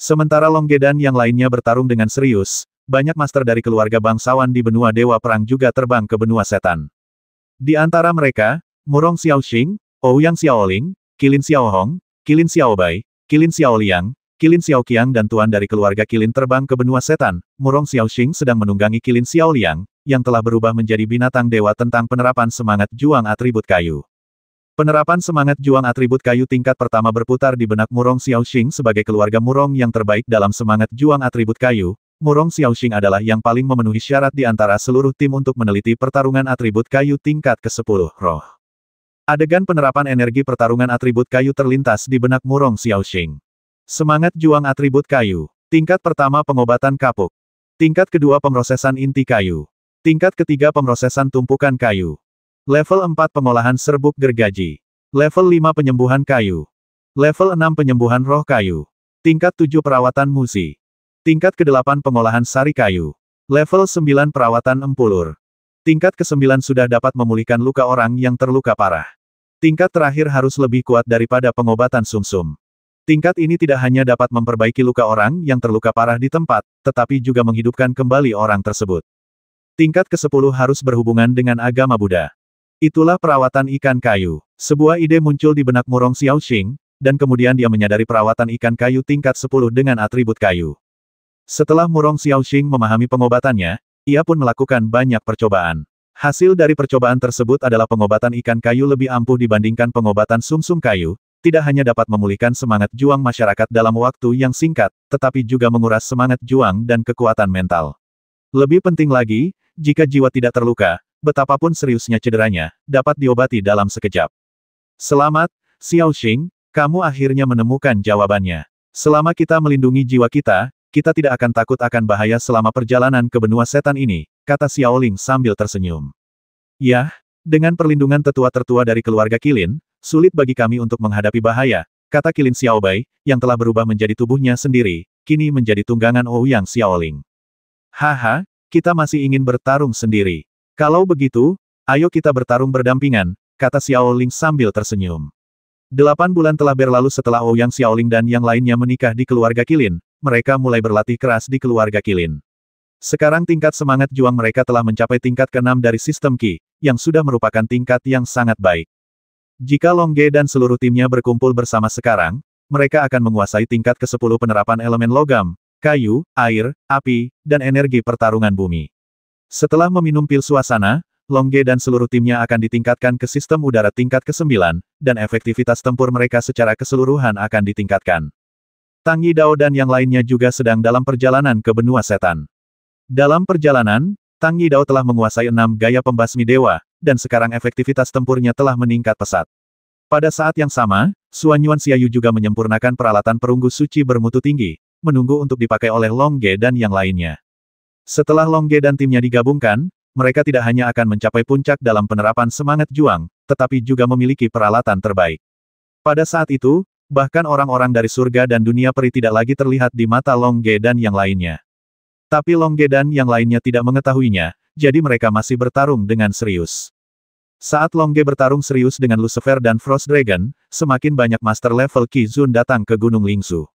Sementara Long Ge dan yang lainnya bertarung dengan serius, banyak master dari keluarga bangsawan di benua Dewa Perang juga terbang ke benua setan. Di antara mereka, Murong Xiaoxing, Ouyang Xiaoling, Qilin Xiaohong, Qilin Xiaobai, Qilin Xiaoliang, Qilin Xiaoqiang dan tuan dari keluarga Qilin terbang ke benua setan. Murong Xiaoxing sedang menunggangi Qilin Xiaoliang, yang telah berubah menjadi binatang dewa tentang penerapan semangat juang atribut kayu. Penerapan semangat juang atribut kayu tingkat pertama berputar di benak Murong Xiaoxing sebagai keluarga Murong yang terbaik dalam semangat juang atribut kayu. Murong Xiaoxing adalah yang paling memenuhi syarat di antara seluruh tim untuk meneliti pertarungan atribut kayu tingkat ke-10, roh. Adegan penerapan energi pertarungan atribut kayu terlintas di benak Murong Xiaoxing. Semangat juang atribut kayu. Tingkat pertama pengobatan kapuk. Tingkat kedua pemrosesan inti kayu. Tingkat ketiga pemrosesan tumpukan kayu. Level 4 pengolahan serbuk gergaji. Level 5 penyembuhan kayu. Level 6 penyembuhan roh kayu. Tingkat 7 perawatan musi. Tingkat ke-8 pengolahan sari kayu. Level 9 perawatan empulur. Tingkat ke-9 sudah dapat memulihkan luka orang yang terluka parah. Tingkat terakhir harus lebih kuat daripada pengobatan sumsum. Tingkat ini tidak hanya dapat memperbaiki luka orang yang terluka parah di tempat, tetapi juga menghidupkan kembali orang tersebut. Tingkat ke-10 harus berhubungan dengan agama Buddha. Itulah perawatan ikan kayu. Sebuah ide muncul di benak Murong Xiaoxing, dan kemudian dia menyadari perawatan ikan kayu tingkat 10 dengan atribut kayu. Setelah Murong Xiaoxing memahami pengobatannya, ia pun melakukan banyak percobaan. Hasil dari percobaan tersebut adalah pengobatan ikan kayu lebih ampuh dibandingkan pengobatan sumsum kayu, tidak hanya dapat memulihkan semangat juang masyarakat dalam waktu yang singkat, tetapi juga menguras semangat juang dan kekuatan mental. Lebih penting lagi, jika jiwa tidak terluka, betapapun seriusnya cederanya, dapat diobati dalam sekejap. Selamat, Xiaoxing, kamu akhirnya menemukan jawabannya. Selama kita melindungi jiwa kita tidak akan takut akan bahaya selama perjalanan ke benua setan ini, kata Xiaoling sambil tersenyum. Yah, dengan perlindungan tetua-tertua dari keluarga Qilin, sulit bagi kami untuk menghadapi bahaya, kata Qilin Xiaobai, yang telah berubah menjadi tubuhnya sendiri, kini menjadi tunggangan Ouyang Xiaoling. Haha, kita masih ingin bertarung sendiri. Kalau begitu, ayo kita bertarung berdampingan, kata Xiaoling sambil tersenyum. 8 bulan telah berlalu setelah Ouyang Xiaoling dan yang lainnya menikah di keluarga Qilin. Mereka mulai berlatih keras di keluarga Qilin. Sekarang tingkat semangat juang mereka telah mencapai tingkat ke-6 dari sistem Qi, yang sudah merupakan tingkat yang sangat baik. Jika Long Ge dan seluruh timnya berkumpul bersama sekarang, mereka akan menguasai tingkat ke-10 penerapan elemen logam, kayu, air, api, dan energi pertarungan bumi. Setelah meminum pil suasana, Long Ge dan seluruh timnya akan ditingkatkan ke sistem udara tingkat ke-9, dan efektivitas tempur mereka secara keseluruhan akan ditingkatkan. Tang Yidao dan yang lainnya juga sedang dalam perjalanan ke benua setan. Dalam perjalanan, Tang Yidao telah menguasai 6 gaya pembasmi dewa, dan sekarang efektivitas tempurnya telah meningkat pesat. Pada saat yang sama, Xuan Yuan Xiaoyu juga menyempurnakan peralatan perunggu suci bermutu tinggi, menunggu untuk dipakai oleh Long Ge dan yang lainnya. Setelah Long Ge dan timnya digabungkan, mereka tidak hanya akan mencapai puncak dalam penerapan semangat juang, tetapi juga memiliki peralatan terbaik. Pada saat itu, Bahkan orang-orang dari surga dan dunia peri tidak lagi terlihat di mata Long Ge dan yang lainnya. Tapi Long Ge dan yang lainnya tidak mengetahuinya, jadi mereka masih bertarung dengan serius. Saat Long Ge bertarung serius dengan Lucifer dan Frost Dragon, semakin banyak master level Qi Zun datang ke Gunung Lingsu.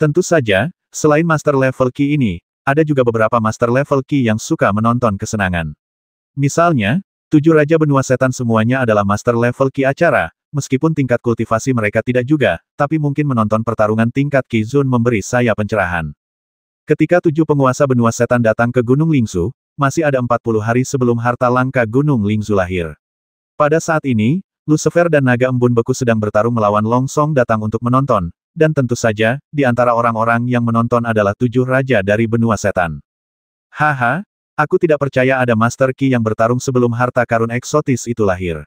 Tentu saja, selain master level Qi ini, ada juga beberapa master level Qi yang suka menonton kesenangan. Misalnya, 7 Raja Benua Setan semuanya adalah master level Qi acara, meskipun tingkat kultivasi mereka tidak juga, tapi mungkin menonton pertarungan tingkat Qi Zun memberi saya pencerahan. Ketika 7 penguasa benua setan datang ke Gunung Lingsu, masih ada 40 hari sebelum harta langka Gunung Lingsu lahir. Pada saat ini, Lucifer dan Naga Embun Beku sedang bertarung melawan Long Song datang untuk menonton, dan tentu saja, di antara orang-orang yang menonton adalah 7 raja dari benua setan. Haha, aku tidak percaya ada Master Qi yang bertarung sebelum harta karun eksotis itu lahir.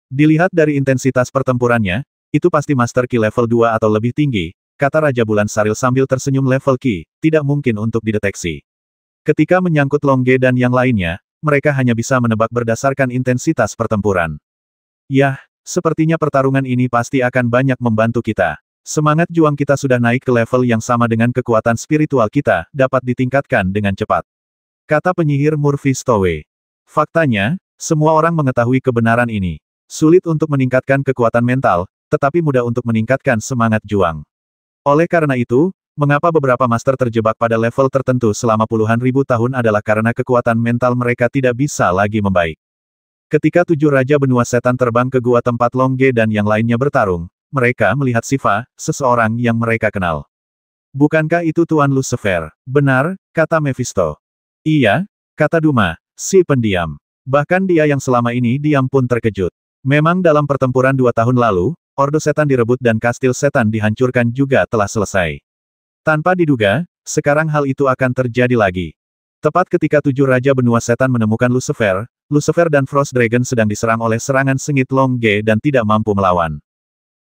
Dilihat dari intensitas pertempurannya, itu pasti Master Qi level 2 atau lebih tinggi, kata Raja Bulan Saril sambil tersenyum. Level Qi, tidak mungkin untuk dideteksi. Ketika menyangkut Long Ge dan yang lainnya, mereka hanya bisa menebak berdasarkan intensitas pertempuran. Yah, sepertinya pertarungan ini pasti akan banyak membantu kita. Semangat juang kita sudah naik ke level yang sama dengan kekuatan spiritual kita, dapat ditingkatkan dengan cepat. Kata penyihir Murphy Stowe. Faktanya, semua orang mengetahui kebenaran ini. Sulit untuk meningkatkan kekuatan mental, tetapi mudah untuk meningkatkan semangat juang. Oleh karena itu, mengapa beberapa master terjebak pada level tertentu selama puluhan ribu tahun adalah karena kekuatan mental mereka tidak bisa lagi membaik. Ketika 7 Raja Benua Setan terbang ke gua tempat Long Ge dan yang lainnya bertarung, mereka melihat Siva, seseorang yang mereka kenal. Bukankah itu Tuan Lucifer? Benar, kata Mephisto. Iya, kata Duma, si pendiam. Bahkan dia yang selama ini diam pun terkejut. Memang dalam pertempuran 2 tahun lalu, Ordo Setan direbut dan Kastil Setan dihancurkan juga telah selesai. Tanpa diduga, sekarang hal itu akan terjadi lagi. Tepat ketika 7 Raja Benua Setan menemukan Lucifer, Lucifer dan Frost Dragon sedang diserang oleh serangan sengit Long Ge dan tidak mampu melawan.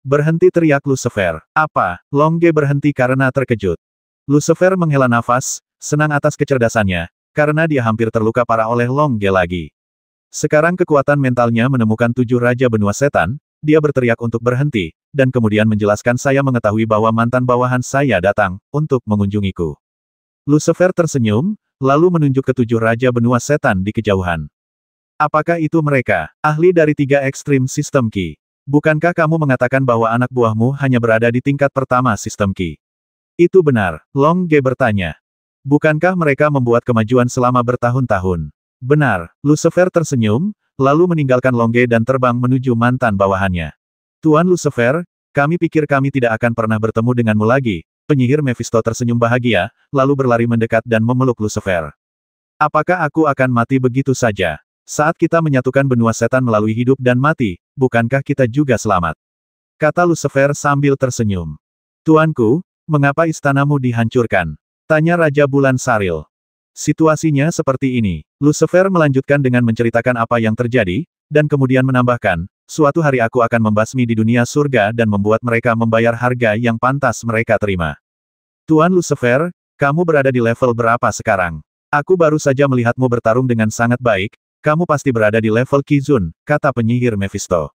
Berhenti, teriak Lucifer. Apa? Long Ge berhenti karena terkejut. Lucifer menghela nafas, senang atas kecerdasannya, karena dia hampir terluka parah oleh Long Ge lagi. Sekarang kekuatan mentalnya menemukan 7 Raja Benua Setan, dia berteriak untuk berhenti, dan kemudian menjelaskan, saya mengetahui bahwa mantan bawahan saya datang, untuk mengunjungiku. Lucifer tersenyum, lalu menunjuk ke 7 Raja Benua Setan di kejauhan. Apakah itu mereka? Ahli dari 3 ekstrim sistem Qi. Bukankah kamu mengatakan bahwa anak buahmu hanya berada di tingkat pertama sistem Qi? Itu benar, Long Ge bertanya. Bukankah mereka membuat kemajuan selama bertahun-tahun? Benar, Lucifer tersenyum, lalu meninggalkan Long Ge dan terbang menuju mantan bawahannya. Tuan Lucifer, kami pikir kami tidak akan pernah bertemu denganmu lagi. Penyihir Mephisto tersenyum bahagia, lalu berlari mendekat dan memeluk Lucifer. Apakah aku akan mati begitu saja? Saat kita menyatukan benua setan melalui hidup dan mati, bukankah kita juga selamat? Kata Lucifer sambil tersenyum. Tuanku, mengapa istanamu dihancurkan? Tanya Raja Bulan Saril. Situasinya seperti ini. Lucifer melanjutkan dengan menceritakan apa yang terjadi, dan kemudian menambahkan, suatu hari aku akan membasmi di dunia surga dan membuat mereka membayar harga yang pantas mereka terima. Tuan Lucifer, kamu berada di level berapa sekarang? Aku baru saja melihatmu bertarung dengan sangat baik, kamu pasti berada di level Qi Zun, kata penyihir Mephisto.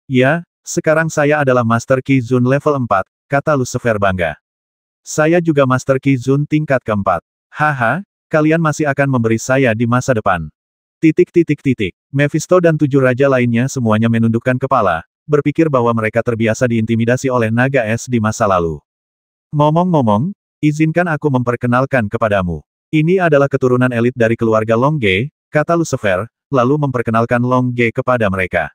Ya, sekarang saya adalah Master Qi Zun level 4, kata Lucifer bangga. Saya juga Master Qi Zun tingkat keempat. Haha, kalian masih akan memberi saya di masa depan. Mephisto dan 7 raja lainnya semuanya menundukkan kepala, berpikir bahwa mereka terbiasa diintimidasi oleh naga es di masa lalu. Ngomong-ngomong, izinkan aku memperkenalkan kepadamu. Ini adalah keturunan elit dari keluarga Long Ge, kata Lucifer, lalu memperkenalkan Long Ge kepada mereka.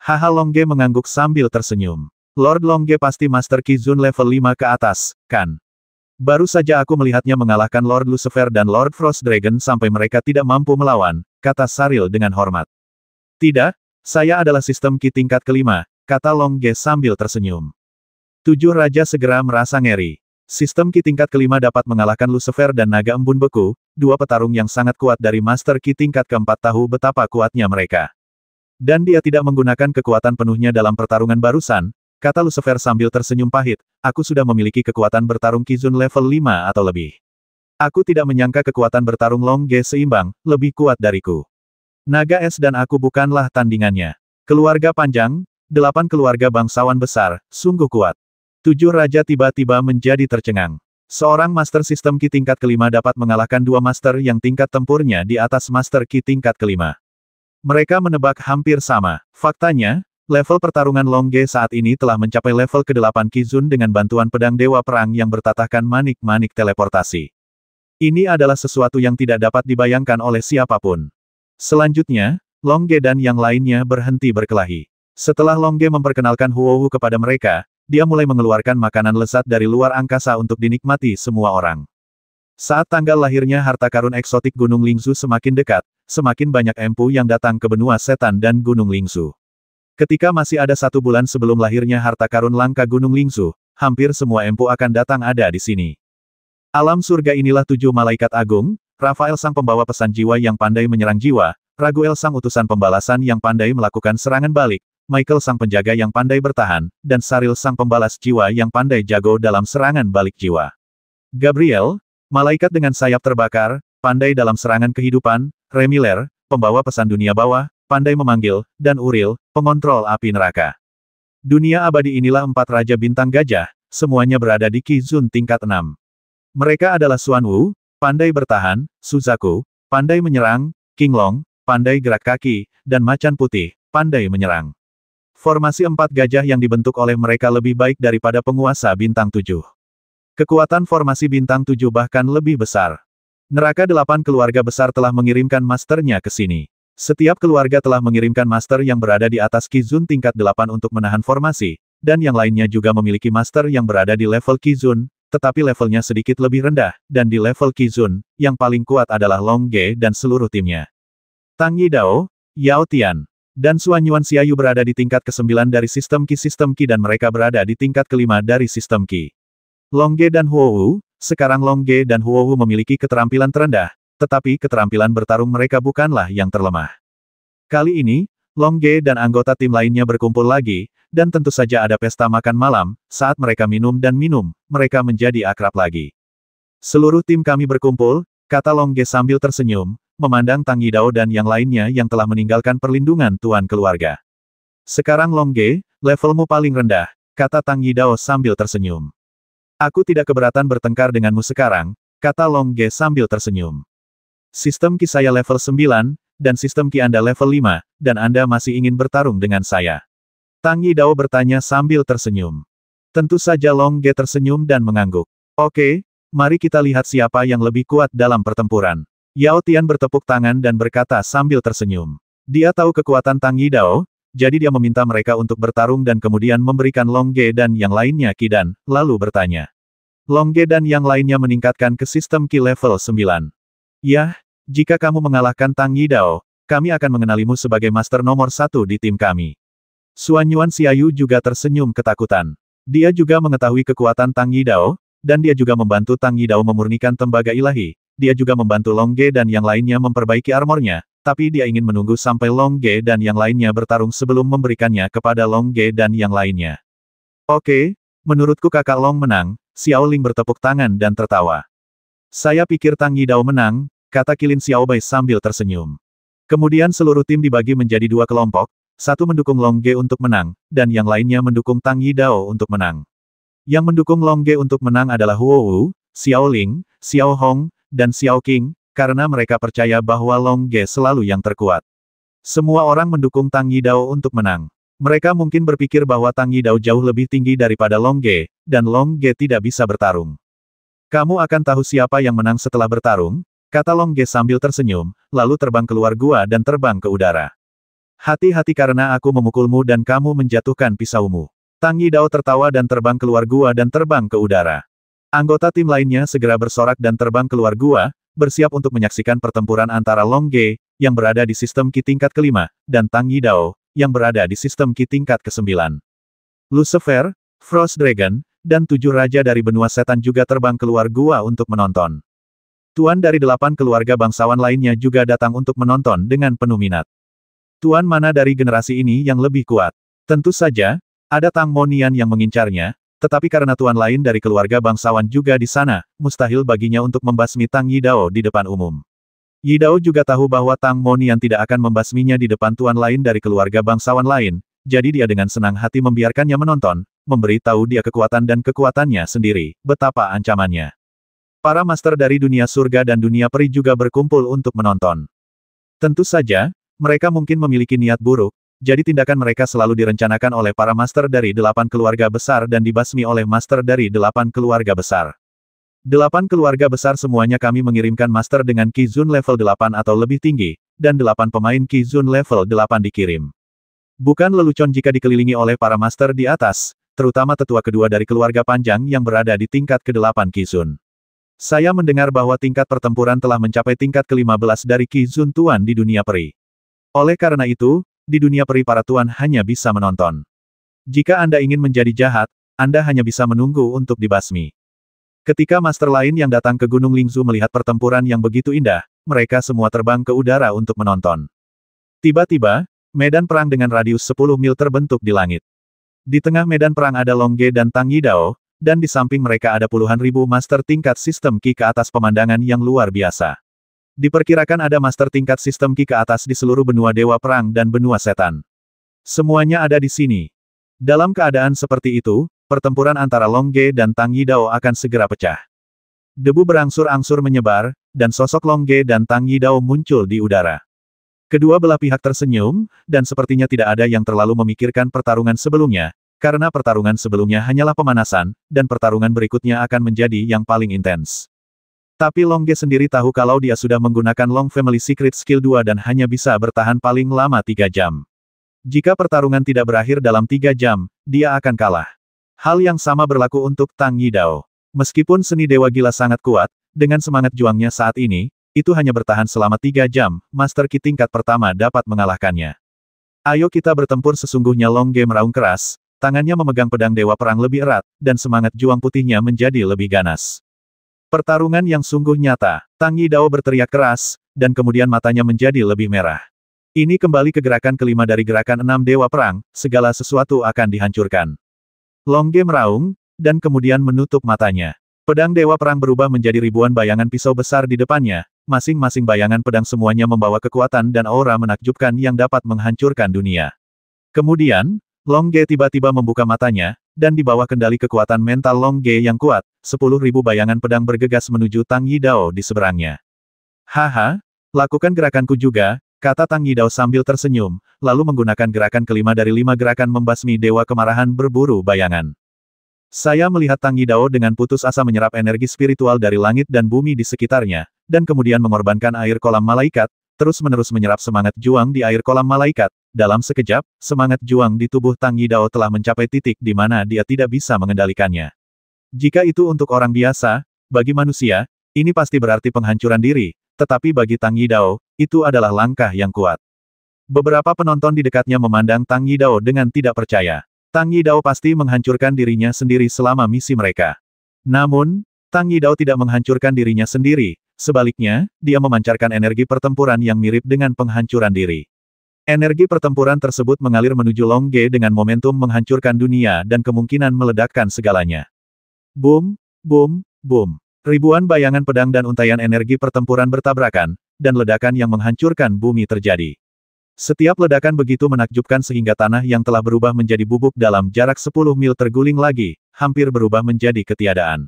Haha, Long Ge mengangguk sambil tersenyum. Lord Long Ge pasti Master Qi Zun level 5 ke atas, kan? Baru saja aku melihatnya mengalahkan Lord Lucifer dan Lord Frost Dragon sampai mereka tidak mampu melawan, kata Saril dengan hormat. Tidak, saya adalah sistem Qi tingkat kelima, kata Long Ge sambil tersenyum. 7 raja segera merasa ngeri. Sistem Qi tingkat kelima dapat mengalahkan Lucifer dan Naga Embun Beku, 2 petarung yang sangat kuat dari Master Qi tingkat keempat, tahu betapa kuatnya mereka. Dan dia tidak menggunakan kekuatan penuhnya dalam pertarungan barusan, kata Lucifer sambil tersenyum pahit, aku sudah memiliki kekuatan bertarung Qi Zun level 5 atau lebih. Aku tidak menyangka kekuatan bertarung Long Ge seimbang, lebih kuat dariku. Naga es dan aku bukanlah tandingannya. Keluarga panjang, 8 keluarga bangsawan besar, sungguh kuat. Tujuh raja tiba-tiba menjadi tercengang. Seorang Master Sistem Ki tingkat kelima dapat mengalahkan dua Master yang tingkat tempurnya di atas Master Ki tingkat kelima. Mereka menebak hampir sama. Faktanya, level pertarungan Long Ge saat ini telah mencapai level ke-8 Qizun dengan bantuan pedang Dewa Perang yang bertatahkan manik-manik teleportasi. Ini adalah sesuatu yang tidak dapat dibayangkan oleh siapapun. Selanjutnya, Long Ge dan yang lainnya berhenti berkelahi. Setelah Long Ge memperkenalkan Huowu kepada mereka, dia mulai mengeluarkan makanan lezat dari luar angkasa untuk dinikmati semua orang. Saat tanggal lahirnya harta karun eksotik Gunung Lingzu semakin dekat, semakin banyak empu yang datang ke benua setan dan Gunung Lingzu. Ketika masih ada 1 bulan sebelum lahirnya harta karun langka Gunung Lingzu, hampir semua empu akan datang ada di sini. Alam surga inilah 7 malaikat agung, Rafael sang pembawa pesan jiwa yang pandai menyerang jiwa, Raguel sang utusan pembalasan yang pandai melakukan serangan balik, Michael sang penjaga yang pandai bertahan, dan Saril sang pembalas jiwa yang pandai jago dalam serangan balik jiwa. Gabriel, malaikat dengan sayap terbakar, pandai dalam serangan kehidupan, Remiller, pembawa pesan dunia bawah, pandai memanggil, dan Uril, pengontrol api neraka. Dunia abadi inilah 4 raja bintang gajah, semuanya berada di Qizun tingkat 6. Mereka adalah Xuanwu, pandai bertahan, Suzaku, pandai menyerang, Qinglong, pandai gerak kaki, dan Macan Putih, pandai menyerang. Formasi 4 gajah yang dibentuk oleh mereka lebih baik daripada penguasa bintang 7. Kekuatan formasi bintang 7 bahkan lebih besar. Neraka 8 keluarga besar telah mengirimkan masternya ke sini. Setiap keluarga telah mengirimkan master yang berada di atas Qizun tingkat 8 untuk menahan formasi, dan yang lainnya juga memiliki master yang berada di level Qizun, tetapi levelnya sedikit lebih rendah, dan di level Qizun, yang paling kuat adalah Long Ge dan seluruh timnya. Tang Yidao, Yao Tian, dan Xuan Yuan Xiaoyu berada di tingkat ke-9 dari sistem Qi dan mereka berada di tingkat ke-5 dari sistem Qi. Long Ge dan Huowu, sekarang Long Ge dan Huowu memiliki keterampilan terendah, tetapi keterampilan bertarung mereka bukanlah yang terlemah. Kali ini, Long Ge dan anggota tim lainnya berkumpul lagi, dan tentu saja ada pesta makan malam, saat mereka minum dan minum, mereka menjadi akrab lagi. Seluruh tim kami berkumpul, kata Long Ge sambil tersenyum, memandang Tang Yidao dan yang lainnya yang telah meninggalkan perlindungan tuan keluarga. Sekarang Long Ge, levelmu paling rendah, kata Tang Yidao sambil tersenyum. Aku tidak keberatan bertengkar denganmu sekarang, kata Long Ge sambil tersenyum. Sistem Qi saya level 9, dan sistem Qi Anda level 5, dan Anda masih ingin bertarung dengan saya. Tang Yidao bertanya sambil tersenyum. Tentu saja Long Ge tersenyum dan mengangguk. Oke, mari kita lihat siapa yang lebih kuat dalam pertempuran. Yao Tian bertepuk tangan dan berkata sambil tersenyum. Dia tahu kekuatan Tang Yidao, jadi dia meminta mereka untuk bertarung dan kemudian memberikan Long Ge dan yang lainnya Qi dan, lalu bertanya. Long Ge dan yang lainnya meningkatkan ke sistem Qi level 9. Yah, jika kamu mengalahkan Tang Yidao, kami akan mengenalimu sebagai master nomor 1 di tim kami. Xuan Yuan Xiaoyu juga tersenyum ketakutan. Dia juga mengetahui kekuatan Tang Yidao, dan dia juga membantu Tang Yidao memurnikan tembaga ilahi. Dia juga membantu Long Ge dan yang lainnya memperbaiki armornya, tapi dia ingin menunggu sampai Long Ge dan yang lainnya bertarung sebelum memberikannya kepada Long Ge dan yang lainnya. Oke, menurutku kakak Long menang, Xiao Ling bertepuk tangan dan tertawa. Saya pikir Tang Yidao menang, kata Qilin Xiaobai sambil tersenyum. Kemudian seluruh tim dibagi menjadi 2 kelompok, satu mendukung Long Ge untuk menang, dan yang lainnya mendukung Tang Yidao untuk menang. Yang mendukung Long Ge untuk menang adalah Huowu, Xiao Ling, Xiao Hong, dan Xiao Qing, karena mereka percaya bahwa Long Ge selalu yang terkuat. Semua orang mendukung Tang Yidao untuk menang. Mereka mungkin berpikir bahwa Tang Yidao jauh lebih tinggi daripada Long Ge, dan Long Ge tidak bisa bertarung. Kamu akan tahu siapa yang menang setelah bertarung, kata Long Ge sambil tersenyum, lalu terbang keluar gua dan terbang ke udara. Hati-hati karena aku memukulmu dan kamu menjatuhkan pisaumu. Tang Yidao tertawa dan terbang keluar gua dan terbang ke udara. Anggota tim lainnya segera bersorak dan terbang keluar gua, bersiap untuk menyaksikan pertempuran antara Long Ge, yang berada di sistem Qi tingkat ke-5, dan Tang Yidao, yang berada di sistem Qi tingkat ke-9. Lucifer, Frost Dragon, dan 7 raja dari benua setan juga terbang keluar gua untuk menonton. Tuan dari 8 keluarga bangsawan lainnya juga datang untuk menonton dengan penuh minat. Tuan mana dari generasi ini yang lebih kuat? Tentu saja, ada Tang Monian yang mengincarnya, tetapi karena tuan lain dari keluarga bangsawan juga di sana, mustahil baginya untuk membasmi Tang Yidao di depan umum. Yidao juga tahu bahwa Tang Monian tidak akan membasminya di depan tuan lain dari keluarga bangsawan lain, jadi dia dengan senang hati membiarkannya menonton, memberi tahu dia kekuatan dan kekuatannya sendiri, betapa ancamannya. Para master dari dunia surga dan dunia peri juga berkumpul untuk menonton. Tentu saja, mereka mungkin memiliki niat buruk, jadi tindakan mereka selalu direncanakan oleh para master dari 8 keluarga besar dan dibasmi oleh master dari 8 keluarga besar. 8 keluarga besar semuanya kami mengirimkan master dengan Qi Zun level 8 atau lebih tinggi, dan 8 pemain Qi Zun level 8 dikirim. Bukan lelucon jika dikelilingi oleh para master di atas, terutama tetua kedua dari keluarga panjang yang berada di tingkat ke-8 Qi Zun. Saya mendengar bahwa tingkat pertempuran telah mencapai tingkat ke-15 dari Qi Zun Tuan di dunia peri. Oleh karena itu, di dunia peri para tuan hanya bisa menonton. Jika Anda ingin menjadi jahat, Anda hanya bisa menunggu untuk dibasmi. Ketika master lain yang datang ke Gunung Lingzu melihat pertempuran yang begitu indah, mereka semua terbang ke udara untuk menonton. Tiba-tiba, medan perang dengan radius 10 mil terbentuk di langit. Di tengah medan perang ada Long Ge dan Tang Yidao, dan di samping mereka ada puluhan ribu master tingkat sistem Qi ke atas pemandangan yang luar biasa. Diperkirakan ada master tingkat sistem Qi ke atas di seluruh benua dewa perang dan benua setan. Semuanya ada di sini. Dalam keadaan seperti itu, pertempuran antara Long Ge dan Tang Yidao akan segera pecah. Debu berangsur-angsur menyebar, dan sosok Long Ge dan Tang Yidao muncul di udara. Kedua belah pihak tersenyum, dan sepertinya tidak ada yang terlalu memikirkan pertarungan sebelumnya, karena pertarungan sebelumnya hanyalah pemanasan, dan pertarungan berikutnya akan menjadi yang paling intens. Tapi Long Ge sendiri tahu kalau dia sudah menggunakan Long Family Secret Skill 2 dan hanya bisa bertahan paling lama 3 jam. Jika pertarungan tidak berakhir dalam 3 jam, dia akan kalah. Hal yang sama berlaku untuk Tang Yidao. Meskipun seni Dewa Gila sangat kuat, dengan semangat juangnya saat ini, itu hanya bertahan selama 3 jam, Master Qi tingkat pertama dapat mengalahkannya. Ayo kita bertempur sesungguhnya Long Ge meraung keras. Tangannya memegang pedang Dewa Perang lebih erat, dan semangat juang putihnya menjadi lebih ganas. Pertarungan yang sungguh nyata. Tang Yidao berteriak keras, dan kemudian matanya menjadi lebih merah. Ini kembali ke gerakan kelima dari gerakan 6 Dewa Perang, segala sesuatu akan dihancurkan. Long Ge meraung, dan kemudian menutup matanya. Pedang Dewa Perang berubah menjadi ribuan bayangan pisau besar di depannya, masing-masing bayangan pedang semuanya membawa kekuatan dan aura menakjubkan yang dapat menghancurkan dunia. Kemudian, Long Ge tiba-tiba membuka matanya, dan di bawah kendali kekuatan mental Long Ge yang kuat, 10.000 bayangan pedang bergegas menuju Tang Yidao di seberangnya. Haha, lakukan gerakanku juga, kata Tang Yidao sambil tersenyum, lalu menggunakan gerakan kelima dari 5 gerakan membasmi Dewa Kemarahan berburu bayangan. Saya melihat Tang Yidao dengan putus asa menyerap energi spiritual dari langit dan bumi di sekitarnya, dan kemudian mengorbankan air kolam malaikat, terus-menerus menyerap semangat juang di air kolam malaikat. Dalam sekejap, semangat juang di tubuh Tang Yidao telah mencapai titik di mana dia tidak bisa mengendalikannya. Jika itu untuk orang biasa, bagi manusia, ini pasti berarti penghancuran diri, tetapi bagi Tang Yidao, itu adalah langkah yang kuat. Beberapa penonton di dekatnya memandang Tang Yidao dengan tidak percaya. Tang Yidao pasti menghancurkan dirinya sendiri selama misi mereka. Namun, Tang Yidao tidak menghancurkan dirinya sendiri, sebaliknya, dia memancarkan energi pertempuran yang mirip dengan penghancuran diri. Energi pertempuran tersebut mengalir menuju Long Ge dengan momentum menghancurkan dunia dan kemungkinan meledakkan segalanya. Boom, boom, boom. Ribuan bayangan pedang dan untaian energi pertempuran bertabrakan, dan ledakan yang menghancurkan bumi terjadi. Setiap ledakan begitu menakjubkan sehingga tanah yang telah berubah menjadi bubuk dalam jarak 10 mil terguling lagi, hampir berubah menjadi ketiadaan.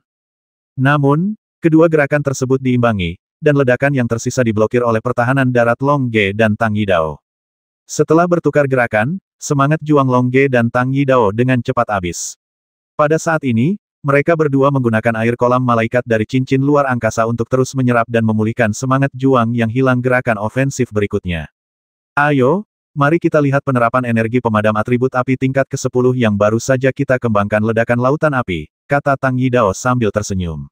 Namun, kedua gerakan tersebut diimbangi, dan ledakan yang tersisa diblokir oleh pertahanan darat Long Ge dan Tang Yidao. Setelah bertukar gerakan, semangat juang Long Ge dan Tang Yidao dengan cepat habis. Pada saat ini, mereka berdua menggunakan air kolam malaikat dari cincin luar angkasa untuk terus menyerap dan memulihkan semangat juang yang hilang gerakan ofensif berikutnya. Ayo, mari kita lihat penerapan energi pemadam atribut api tingkat ke-10 yang baru saja kita kembangkan ledakan lautan api, kata Tang Yidao sambil tersenyum.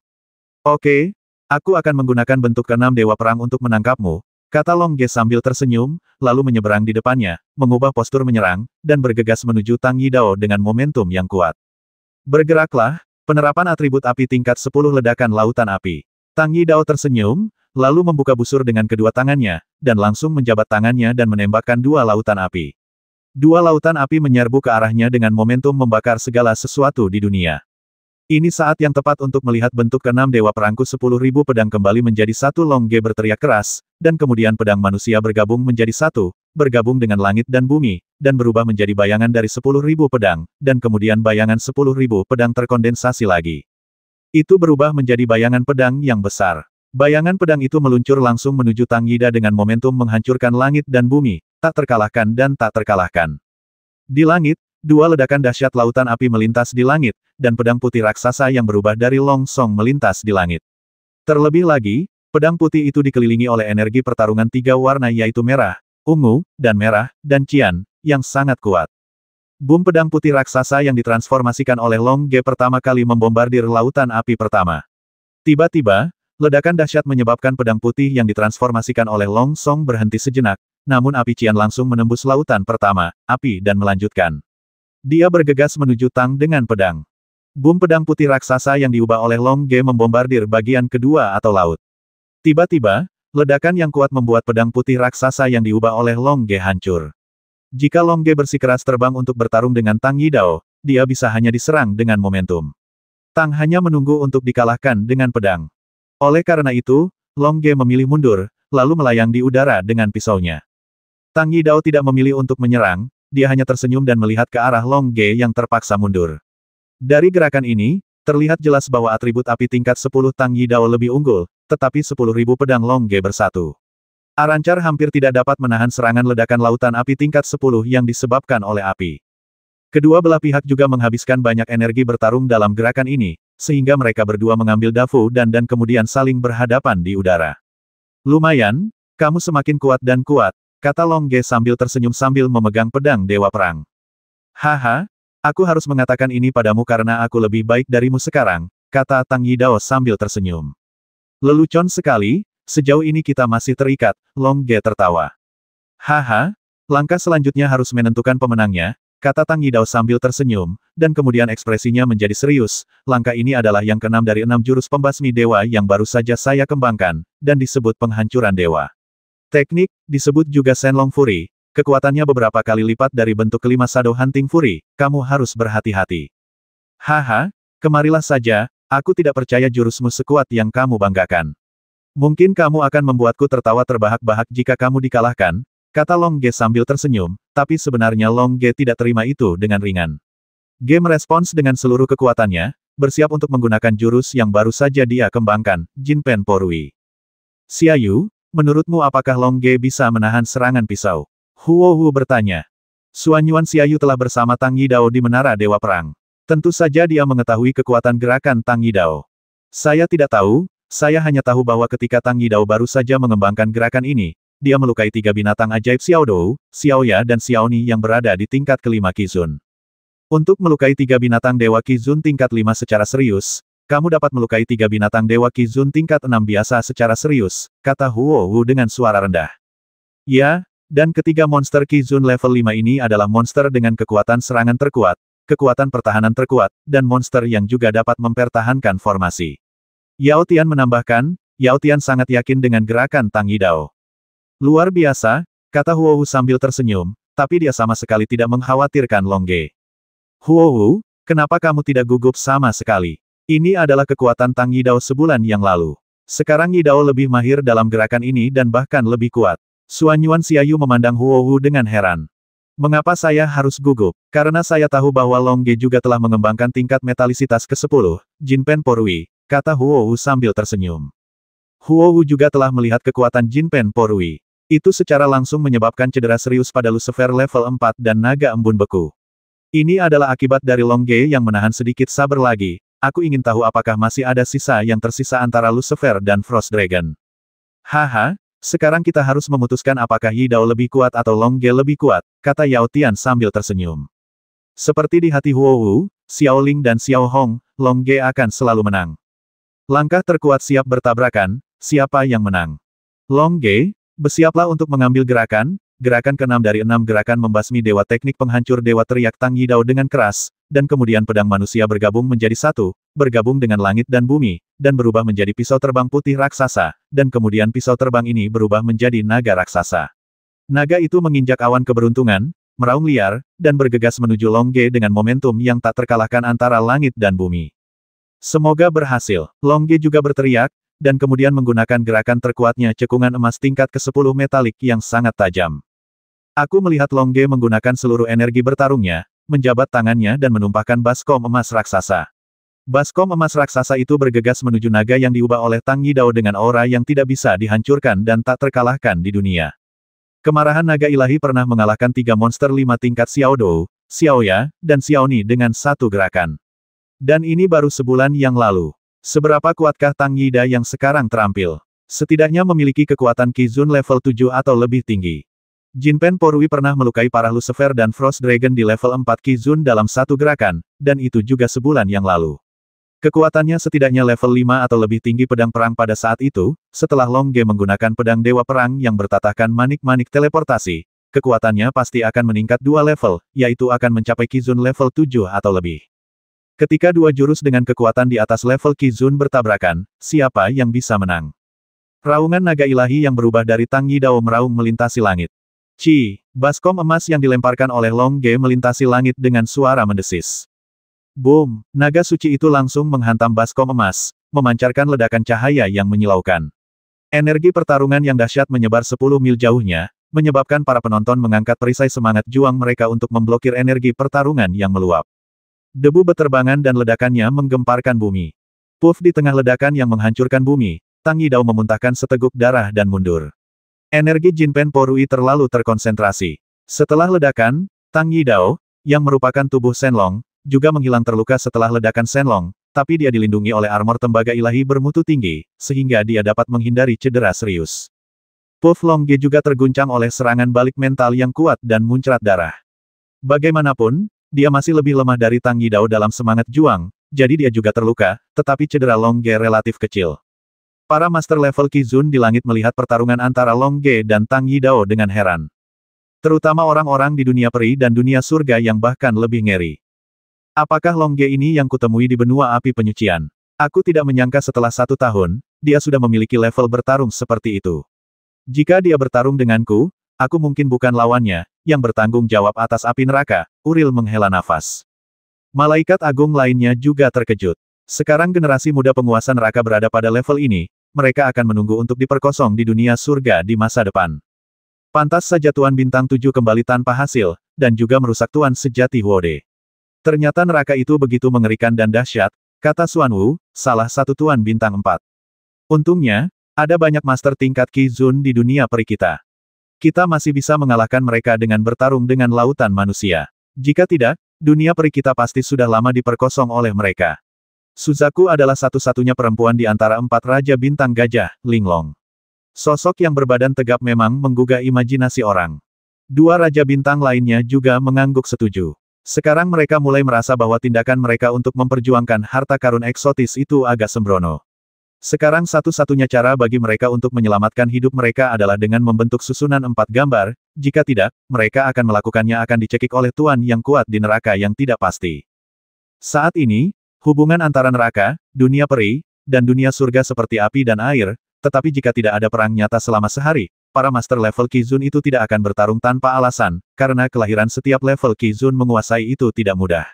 Oke, aku akan menggunakan bentuk ke-6 Dewa Perang untuk menangkapmu, kata Long Ge sambil tersenyum, lalu menyeberang di depannya, mengubah postur menyerang, dan bergegas menuju Tang Yidao dengan momentum yang kuat. Bergeraklah, penerapan atribut api tingkat 10 ledakan lautan api. Tang Yidao tersenyum, lalu membuka busur dengan kedua tangannya, dan langsung menjabat tangannya dan menembakkan 2 lautan api. 2 lautan api menyerbu ke arahnya dengan momentum membakar segala sesuatu di dunia. Ini saat yang tepat untuk melihat bentuk keenam Dewa Perangku 10.000 pedang kembali menjadi satu. Long Ge berteriak keras, dan kemudian pedang manusia bergabung menjadi satu, bergabung dengan langit dan bumi, dan berubah menjadi bayangan dari 10.000 pedang, dan kemudian bayangan 10.000 pedang terkondensasi lagi. Itu berubah menjadi bayangan pedang yang besar. Bayangan pedang itu meluncur langsung menuju Tang Yida dengan momentum menghancurkan langit dan bumi, tak terkalahkan dan tak terkalahkan. Di langit, dua ledakan dahsyat lautan api melintas di langit, dan pedang putih raksasa yang berubah dari Long Song melintas di langit. Terlebih lagi, pedang putih itu dikelilingi oleh energi pertarungan tiga warna yaitu merah, ungu, dan cian, yang sangat kuat. Boom pedang putih raksasa yang ditransformasikan oleh Long Ge pertama kali membombardir lautan api pertama. Tiba-tiba, ledakan dahsyat menyebabkan pedang putih yang ditransformasikan oleh Long Song berhenti sejenak, namun api cian langsung menembus lautan pertama, api dan melanjutkan. Dia bergegas menuju Tang dengan pedang. Boom pedang putih raksasa yang diubah oleh Long Ge membombardir bagian kedua atau laut. Tiba-tiba, ledakan yang kuat membuat pedang putih raksasa yang diubah oleh Long Ge hancur. Jika Long Ge bersikeras terbang untuk bertarung dengan Tang Yidao, dia bisa hanya diserang dengan momentum. Tang hanya menunggu untuk dikalahkan dengan pedang. Oleh karena itu, Long Ge memilih mundur, lalu melayang di udara dengan pisaunya. Tang Yidao tidak memilih untuk menyerang, dia hanya tersenyum dan melihat ke arah Long Ge yang terpaksa mundur. Dari gerakan ini, terlihat jelas bahwa atribut api tingkat 10 Tang Yidao lebih unggul, tetapi 10.000 pedang Long Ge bersatu. Arancar hampir tidak dapat menahan serangan ledakan lautan api tingkat 10 yang disebabkan oleh api. Kedua belah pihak juga menghabiskan banyak energi bertarung dalam gerakan ini, sehingga mereka berdua mengambil dafu dan kemudian saling berhadapan di udara. Lumayan, kamu semakin kuat dan kuat, kata Long Ge sambil tersenyum sambil memegang pedang Dewa Perang. Haha, aku harus mengatakan ini padamu karena aku lebih baik darimu sekarang, kata Tang Yidao sambil tersenyum. Lelucon sekali, sejauh ini kita masih terikat, Long Ge tertawa. Haha, langkah selanjutnya harus menentukan pemenangnya, kata Tang Yidao sambil tersenyum, dan kemudian ekspresinya menjadi serius. Langkah ini adalah yang keenam dari 6 jurus pembasmi dewa yang baru saja saya kembangkan, dan disebut penghancuran dewa. Teknik, disebut juga Shenlong Fury, kekuatannya beberapa kali lipat dari bentuk kelima Shadow Hunting Fury, kamu harus berhati-hati. Haha, kemarilah saja, aku tidak percaya jurusmu sekuat yang kamu banggakan. Mungkin kamu akan membuatku tertawa terbahak-bahak jika kamu dikalahkan, kata Long Ge sambil tersenyum, tapi sebenarnya Long Ge tidak terima itu dengan ringan. Ge merespons dengan seluruh kekuatannya, bersiap untuk menggunakan jurus yang baru saja dia kembangkan, Jinpen Porui. Xiaoyu, menurutmu apakah Long Ge bisa menahan serangan pisau? Huo Hu bertanya. Suanyuan Xiaoyu telah bersama Tang Yidao di Menara Dewa Perang. Tentu saja dia mengetahui kekuatan gerakan Tang Yidao. Saya tidak tahu, saya hanya tahu bahwa ketika Tang Yidao baru saja mengembangkan gerakan ini, dia melukai 3 binatang ajaib Xiaodou, Xiaoya dan Xiaoni yang berada di tingkat kelima Qizun. Untuk melukai 3 binatang Dewa Qizun tingkat 5 secara serius, kamu dapat melukai 3 binatang Dewa Qizun tingkat 6 biasa secara serius, kata Huo Hu dengan suara rendah. Ya, dan ketiga monster Qizun level 5 ini adalah monster dengan kekuatan serangan terkuat, kekuatan pertahanan terkuat, dan monster yang juga dapat mempertahankan formasi. Yao Tian menambahkan, Yao Tian sangat yakin dengan gerakan Tang Yidao. Luar biasa, kata Huo Hu sambil tersenyum, tapi dia sama sekali tidak mengkhawatirkan Long Ge. Huo Hu, kenapa kamu tidak gugup sama sekali? Ini adalah kekuatan Tang Yidao sebulan yang lalu. Sekarang Yidao lebih mahir dalam gerakan ini dan bahkan lebih kuat. Suanyuan Xiaoyu memandang Huo Hu dengan heran. Mengapa saya harus gugup? Karena saya tahu bahwa Long Ge juga telah mengembangkan tingkat metalisitas ke-10, Jinpen Porui, kata Huo Hu sambil tersenyum. Huo Hu juga telah melihat kekuatan Jinpen Porui. Itu secara langsung menyebabkan cedera serius pada Lucifer level 4 dan naga embun beku. Ini adalah akibat dari Long Ge yang menahan sedikit sabar lagi. Aku ingin tahu apakah masih ada sisa yang tersisa antara Lucifer dan Frost Dragon. Haha, sekarang kita harus memutuskan apakah Yidao lebih kuat atau Long Ge lebih kuat, kata Yao Tian sambil tersenyum. Seperti di hati Huo Hu, Xiao Ling dan Xiao Hong, Long Ge akan selalu menang. Langkah terkuat siap bertabrakan, siapa yang menang? Long Ge, bersiaplah untuk mengambil gerakan ke-6 dari 6 gerakan membasmi dewa teknik penghancur dewa, teriak Tang Yidao dengan keras, dan kemudian pedang manusia bergabung menjadi satu, bergabung dengan langit dan bumi, dan berubah menjadi pisau terbang putih raksasa, dan kemudian pisau terbang ini berubah menjadi naga raksasa. Naga itu menginjak awan keberuntungan, meraung liar, dan bergegas menuju Long Ge dengan momentum yang tak terkalahkan antara langit dan bumi. Semoga berhasil. Long Ge juga berteriak, dan kemudian menggunakan gerakan terkuatnya cekungan emas tingkat ke-10 metalik yang sangat tajam. Aku melihat Long Ge menggunakan seluruh energi bertarungnya, menjabat tangannya dan menumpahkan baskom emas raksasa. Baskom emas raksasa itu bergegas menuju naga yang diubah oleh Tang Yidao dengan aura yang tidak bisa dihancurkan dan tak terkalahkan di dunia. Kemarahan naga ilahi pernah mengalahkan 3 monster 5 tingkat Xiao Dou, Xiao Ya, dan Xiao Ni dengan satu gerakan. Dan ini baru sebulan yang lalu. Seberapa kuatkah Tang Yida yang sekarang terampil? Setidaknya memiliki kekuatan Qizun level 7 atau lebih tinggi. Jinpen Porui pernah melukai para Lucifer dan Frost Dragon di level 4 Qizun dalam satu gerakan, dan itu juga sebulan yang lalu. Kekuatannya setidaknya level 5 atau lebih tinggi pedang perang pada saat itu, setelah Long Ge menggunakan pedang dewa perang yang bertatahkan manik-manik teleportasi, kekuatannya pasti akan meningkat 2 level, yaitu akan mencapai Qizun level 7 atau lebih. Ketika dua jurus dengan kekuatan di atas level Qizun bertabrakan, siapa yang bisa menang? Raungan naga ilahi yang berubah dari Tang Yidao meraung melintasi langit. Baskom emas yang dilemparkan oleh Long Ge melintasi langit dengan suara mendesis. Boom! Naga suci itu langsung menghantam baskom emas, memancarkan ledakan cahaya yang menyilaukan. Energi pertarungan yang dahsyat menyebar 10 mil jauhnya, menyebabkan para penonton mengangkat perisai semangat juang mereka untuk memblokir energi pertarungan yang meluap. Debu beterbangan dan ledakannya menggemparkan bumi. Puff di tengah ledakan yang menghancurkan bumi, Tang Yidao memuntahkan seteguk darah dan mundur. Energi Jinpen Porui terlalu terkonsentrasi. Setelah ledakan, Tang Yidao, yang merupakan tubuh Shenlong, juga menghilang terluka setelah ledakan Shenlong, tapi dia dilindungi oleh armor tembaga ilahi bermutu tinggi, sehingga dia dapat menghindari cedera serius. Puff Long Ge juga terguncang oleh serangan balik mental yang kuat dan muncrat darah. Bagaimanapun, dia masih lebih lemah dari Tang Yidao dalam semangat juang, jadi dia juga terluka, tetapi cedera Long Ge relatif kecil. Para master level Qizun di langit melihat pertarungan antara Long Ge dan Tang Yidao dengan heran. Terutama orang-orang di dunia peri dan dunia surga yang bahkan lebih ngeri. Apakah Long Ge ini yang kutemui di benua api penyucian? Aku tidak menyangka setelah 1 tahun, dia sudah memiliki level bertarung seperti itu. Jika dia bertarung denganku, aku mungkin bukan lawannya, yang bertanggung jawab atas api neraka. Uril menghela nafas. Malaikat agung lainnya juga terkejut. Sekarang generasi muda penguasa neraka berada pada level ini, mereka akan menunggu untuk diperkosong di dunia surga di masa depan. Pantas saja Tuan Bintang 7 kembali tanpa hasil, dan juga merusak Tuan sejati Wode. Ternyata neraka itu begitu mengerikan dan dahsyat, kata Xuan Wu, salah satu Tuan Bintang 4. Untungnya, ada banyak master tingkat Qizun di dunia peri kita. Kita masih bisa mengalahkan mereka dengan bertarung dengan lautan manusia. Jika tidak, dunia peri kita pasti sudah lama diperkosong oleh mereka. Suzaku adalah satu-satunya perempuan di antara 4 Raja Bintang Gajah, Linglong. Sosok yang berbadan tegap memang menggugah imajinasi orang. 2 Raja Bintang lainnya juga mengangguk setuju. Sekarang mereka mulai merasa bahwa tindakan mereka untuk memperjuangkan harta karun eksotis itu agak sembrono. Sekarang satu-satunya cara bagi mereka untuk menyelamatkan hidup mereka adalah dengan membentuk susunan 4 gambar, jika tidak, mereka akan melakukannya akan dicekik oleh Tuan yang kuat di neraka yang tidak pasti. Saat ini, hubungan antara neraka, dunia peri, dan dunia surga seperti api dan air, tetapi jika tidak ada perang nyata selama sehari, para master level Qizun itu tidak akan bertarung tanpa alasan, karena kelahiran setiap level Qizun menguasai itu tidak mudah.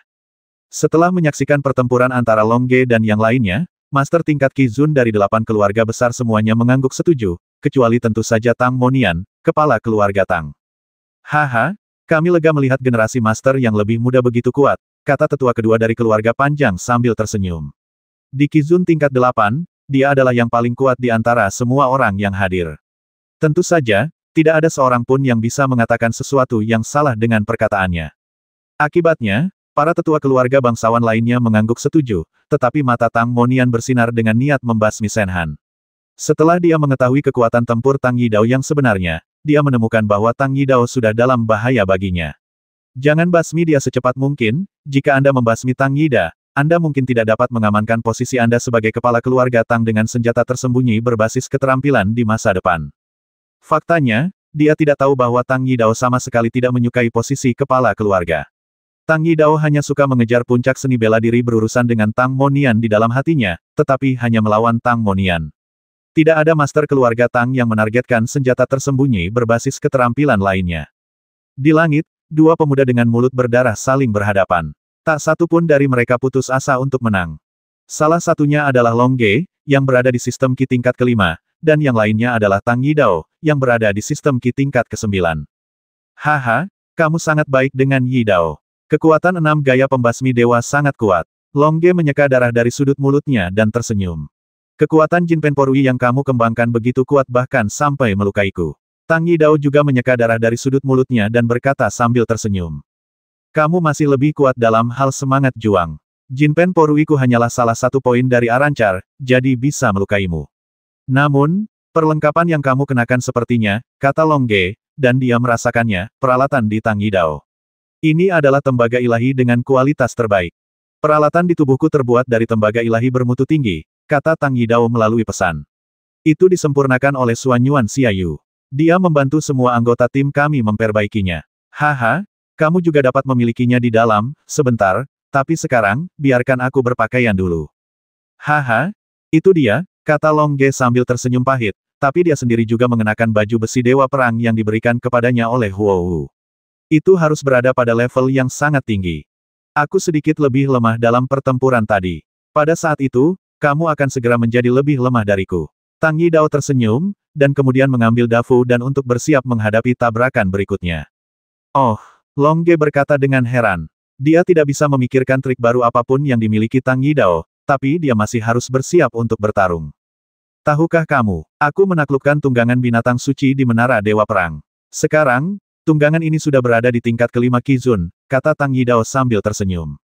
Setelah menyaksikan pertempuran antara Long Ge dan yang lainnya, master tingkat Qizun dari 8 keluarga besar semuanya mengangguk setuju, kecuali tentu saja Tang Monian, kepala keluarga Tang. Haha, kami lega melihat generasi master yang lebih muda begitu kuat, kata tetua kedua dari keluarga panjang sambil tersenyum. Di Qizun tingkat 8, dia adalah yang paling kuat di antara semua orang yang hadir. Tentu saja, tidak ada seorang pun yang bisa mengatakan sesuatu yang salah dengan perkataannya. Akibatnya, para tetua keluarga bangsawan lainnya mengangguk setuju, tetapi mata Tang Monian bersinar dengan niat membasmi Shenhan. Setelah dia mengetahui kekuatan tempur Tang Yidao yang sebenarnya, dia menemukan bahwa Tang Yidao sudah dalam bahaya baginya. Jangan basmi dia secepat mungkin, jika Anda membasmi Tang Yida, Anda mungkin tidak dapat mengamankan posisi Anda sebagai kepala keluarga Tang dengan senjata tersembunyi berbasis keterampilan di masa depan. Faktanya, dia tidak tahu bahwa Tang Yidao sama sekali tidak menyukai posisi kepala keluarga. Tang Yidao hanya suka mengejar puncak seni bela diri berurusan dengan Tang Monian di dalam hatinya, tetapi hanya melawan Tang Monian. Tidak ada master keluarga Tang yang menargetkan senjata tersembunyi berbasis keterampilan lainnya. Di langit, 2 pemuda dengan mulut berdarah saling berhadapan. Tak satu pun dari mereka putus asa untuk menang. Salah satunya adalah Longge, yang berada di sistem Qi tingkat kelima, dan yang lainnya adalah Tang Yidao, yang berada di sistem Qi tingkat ke-9. Haha, kamu sangat baik dengan Yidao. Kekuatan 6 gaya pembasmi dewa sangat kuat. Longge menyeka darah dari sudut mulutnya dan tersenyum. Kekuatan Jinpen Porui yang kamu kembangkan begitu kuat bahkan sampai melukaiku. Tang Yidao juga menyeka darah dari sudut mulutnya dan berkata sambil tersenyum. Kamu masih lebih kuat dalam hal semangat juang. Jinpen Poruiku hanyalah salah satu poin dari Arancar, jadi bisa melukaimu. Namun, perlengkapan yang kamu kenakan sepertinya, kata Longge, dan dia merasakannya, peralatan di Tang Yidao. Ini adalah tembaga ilahi dengan kualitas terbaik. Peralatan di tubuhku terbuat dari tembaga ilahi bermutu tinggi, kata Tang Yidao melalui pesan. Itu disempurnakan oleh Xuan Yuan Xiaoyu. Dia membantu semua anggota tim kami memperbaikinya. Haha, kamu juga dapat memilikinya di dalam, sebentar, tapi sekarang, biarkan aku berpakaian dulu. Haha, itu dia, kata Longge sambil tersenyum pahit, tapi dia sendiri juga mengenakan baju besi dewa perang yang diberikan kepadanya oleh Huowu. Itu harus berada pada level yang sangat tinggi. Aku sedikit lebih lemah dalam pertempuran tadi. Pada saat itu, kamu akan segera menjadi lebih lemah dariku. Tang Yidao tersenyum, dan kemudian mengambil dafu dan untuk bersiap menghadapi tabrakan berikutnya. Oh, Longge berkata dengan heran. Dia tidak bisa memikirkan trik baru apapun yang dimiliki Tang Yidao, tapi dia masih harus bersiap untuk bertarung. Tahukah kamu, aku menaklukkan tunggangan binatang suci di Menara Dewa Perang. Sekarang, tunggangan ini sudah berada di tingkat kelima Qizun, kata Tang Yidao sambil tersenyum.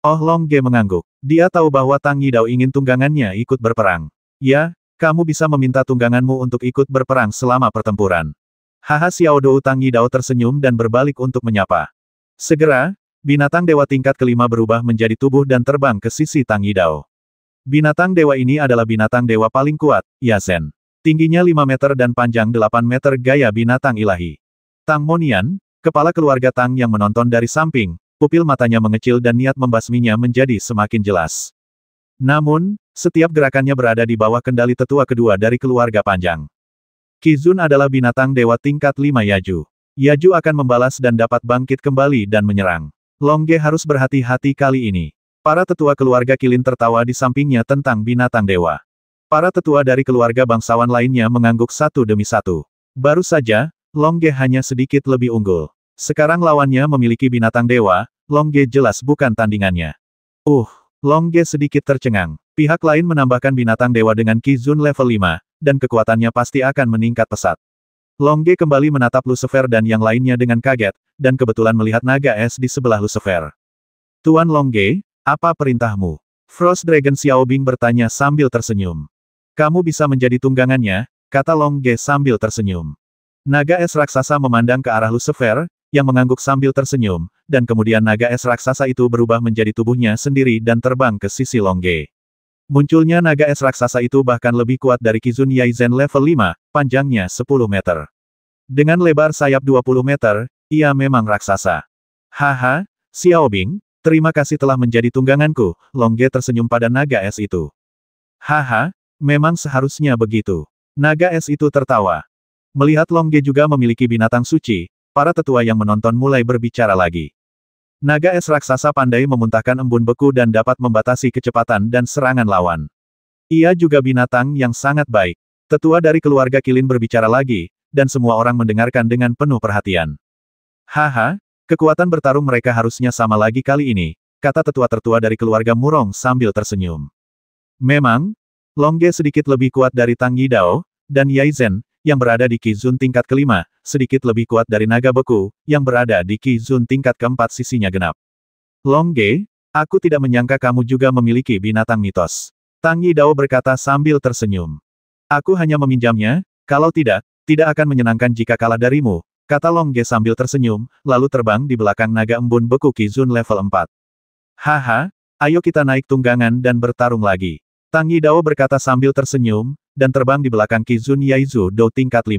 Oh, Longge mengangguk. Dia tahu bahwa Tang Yidao ingin tunggangannya ikut berperang. Ya, kamu bisa meminta tungganganmu untuk ikut berperang selama pertempuran. Haha, Xiaodou. Tang Yidao tersenyum dan berbalik untuk menyapa. Segera, binatang dewa tingkat kelima berubah menjadi tubuh dan terbang ke sisi Tang Yidao. Binatang dewa ini adalah binatang dewa paling kuat, Yazen. Tingginya 5 meter dan panjang 8 meter gaya binatang ilahi. Tang Monian, kepala keluarga Tang yang menonton dari samping, pupil matanya mengecil dan niat membasminya menjadi semakin jelas. Namun, setiap gerakannya berada di bawah kendali tetua kedua dari keluarga panjang. Qizun adalah binatang dewa tingkat 5 Yaju. Yaju akan membalas dan dapat bangkit kembali dan menyerang. Longge harus berhati-hati kali ini. Para tetua keluarga Qilin tertawa di sampingnya tentang binatang dewa. Para tetua dari keluarga bangsawan lainnya mengangguk satu demi satu. Baru saja, Longge hanya sedikit lebih unggul. Sekarang lawannya memiliki binatang dewa, Longge jelas bukan tandingannya. Longge sedikit tercengang. Pihak lain menambahkan binatang dewa dengan Qizun level 5, dan kekuatannya pasti akan meningkat pesat. Longge kembali menatap Lucifer dan yang lainnya dengan kaget, dan kebetulan melihat naga es di sebelah Lucifer. Tuan Longge, apa perintahmu? Frost Dragon Xiaobing bertanya sambil tersenyum. Kamu bisa menjadi tunggangannya, kata Longge sambil tersenyum. Naga es raksasa memandang ke arah Lucifer, yang mengangguk sambil tersenyum, dan kemudian naga es raksasa itu berubah menjadi tubuhnya sendiri dan terbang ke sisi Longge. Munculnya naga es raksasa itu bahkan lebih kuat dari Qizun Yaizen level 5, panjangnya 10 meter. Dengan lebar sayap 20 meter, ia memang raksasa. Haha, Xiaobing, terima kasih telah menjadi tungganganku, Longge tersenyum pada naga es itu. Haha, memang seharusnya begitu. Naga es itu tertawa. Melihat Longge juga memiliki binatang suci, para tetua yang menonton mulai berbicara lagi. Naga es raksasa pandai memuntahkan embun beku dan dapat membatasi kecepatan dan serangan lawan. Ia juga binatang yang sangat baik. Tetua dari keluarga Qilin berbicara lagi, dan semua orang mendengarkan dengan penuh perhatian. Haha, kekuatan bertarung mereka harusnya sama lagi kali ini, kata tetua tertua dari keluarga Murong sambil tersenyum. Memang, Longge sedikit lebih kuat dari Tang Yidao, dan Yaizen, yang berada di Qizun tingkat kelima, sedikit lebih kuat dari naga beku, yang berada di Qizun tingkat keempat sisinya genap. Longge, aku tidak menyangka kamu juga memiliki binatang mitos. Tang Yidao berkata sambil tersenyum. Aku hanya meminjamnya, kalau tidak akan menyenangkan jika kalah darimu, kata Longge sambil tersenyum, lalu terbang di belakang naga embun beku Qizun level 4. Haha, ayo kita naik tunggangan dan bertarung lagi. Tang Yidao berkata sambil tersenyum, dan terbang di belakang Qizun Yaizu Do tingkat 5.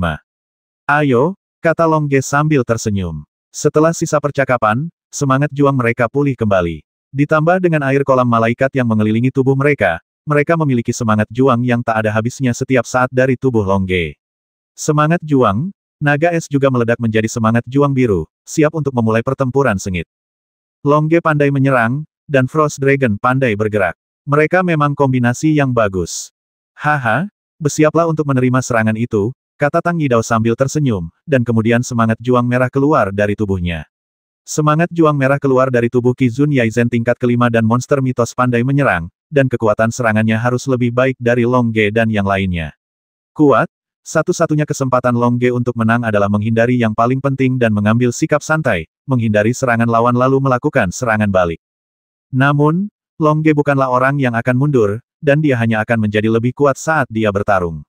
Ayo, kata Longge sambil tersenyum. Setelah sisa percakapan, semangat juang mereka pulih kembali. Ditambah dengan air kolam malaikat yang mengelilingi tubuh mereka, mereka memiliki semangat juang yang tak ada habisnya setiap saat dari tubuh Longge. Semangat juang, naga es juga meledak menjadi semangat juang biru, siap untuk memulai pertempuran sengit. Longge pandai menyerang, dan Frost Dragon pandai bergerak. Mereka memang kombinasi yang bagus. Haha, bersiaplah untuk menerima serangan itu, kata Tang Yidao sambil tersenyum, dan kemudian semangat juang merah keluar dari tubuhnya. Semangat juang merah keluar dari tubuh Qi Zun Yaizen tingkat kelima dan monster mitos pandai menyerang, dan kekuatan serangannya harus lebih baik dari Long Ge dan yang lainnya. Kuat, satu-satunya kesempatan Long Ge untuk menang adalah menghindari yang paling penting dan mengambil sikap santai, menghindari serangan lawan lalu melakukan serangan balik. Namun, Long Ge bukanlah orang yang akan mundur, dan dia hanya akan menjadi lebih kuat saat dia bertarung.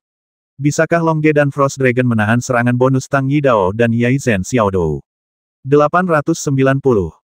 Bisakah Long Ge dan Frost Dragon menahan serangan bonus Tang Yidao dan Yaizen Xiaodou? 890.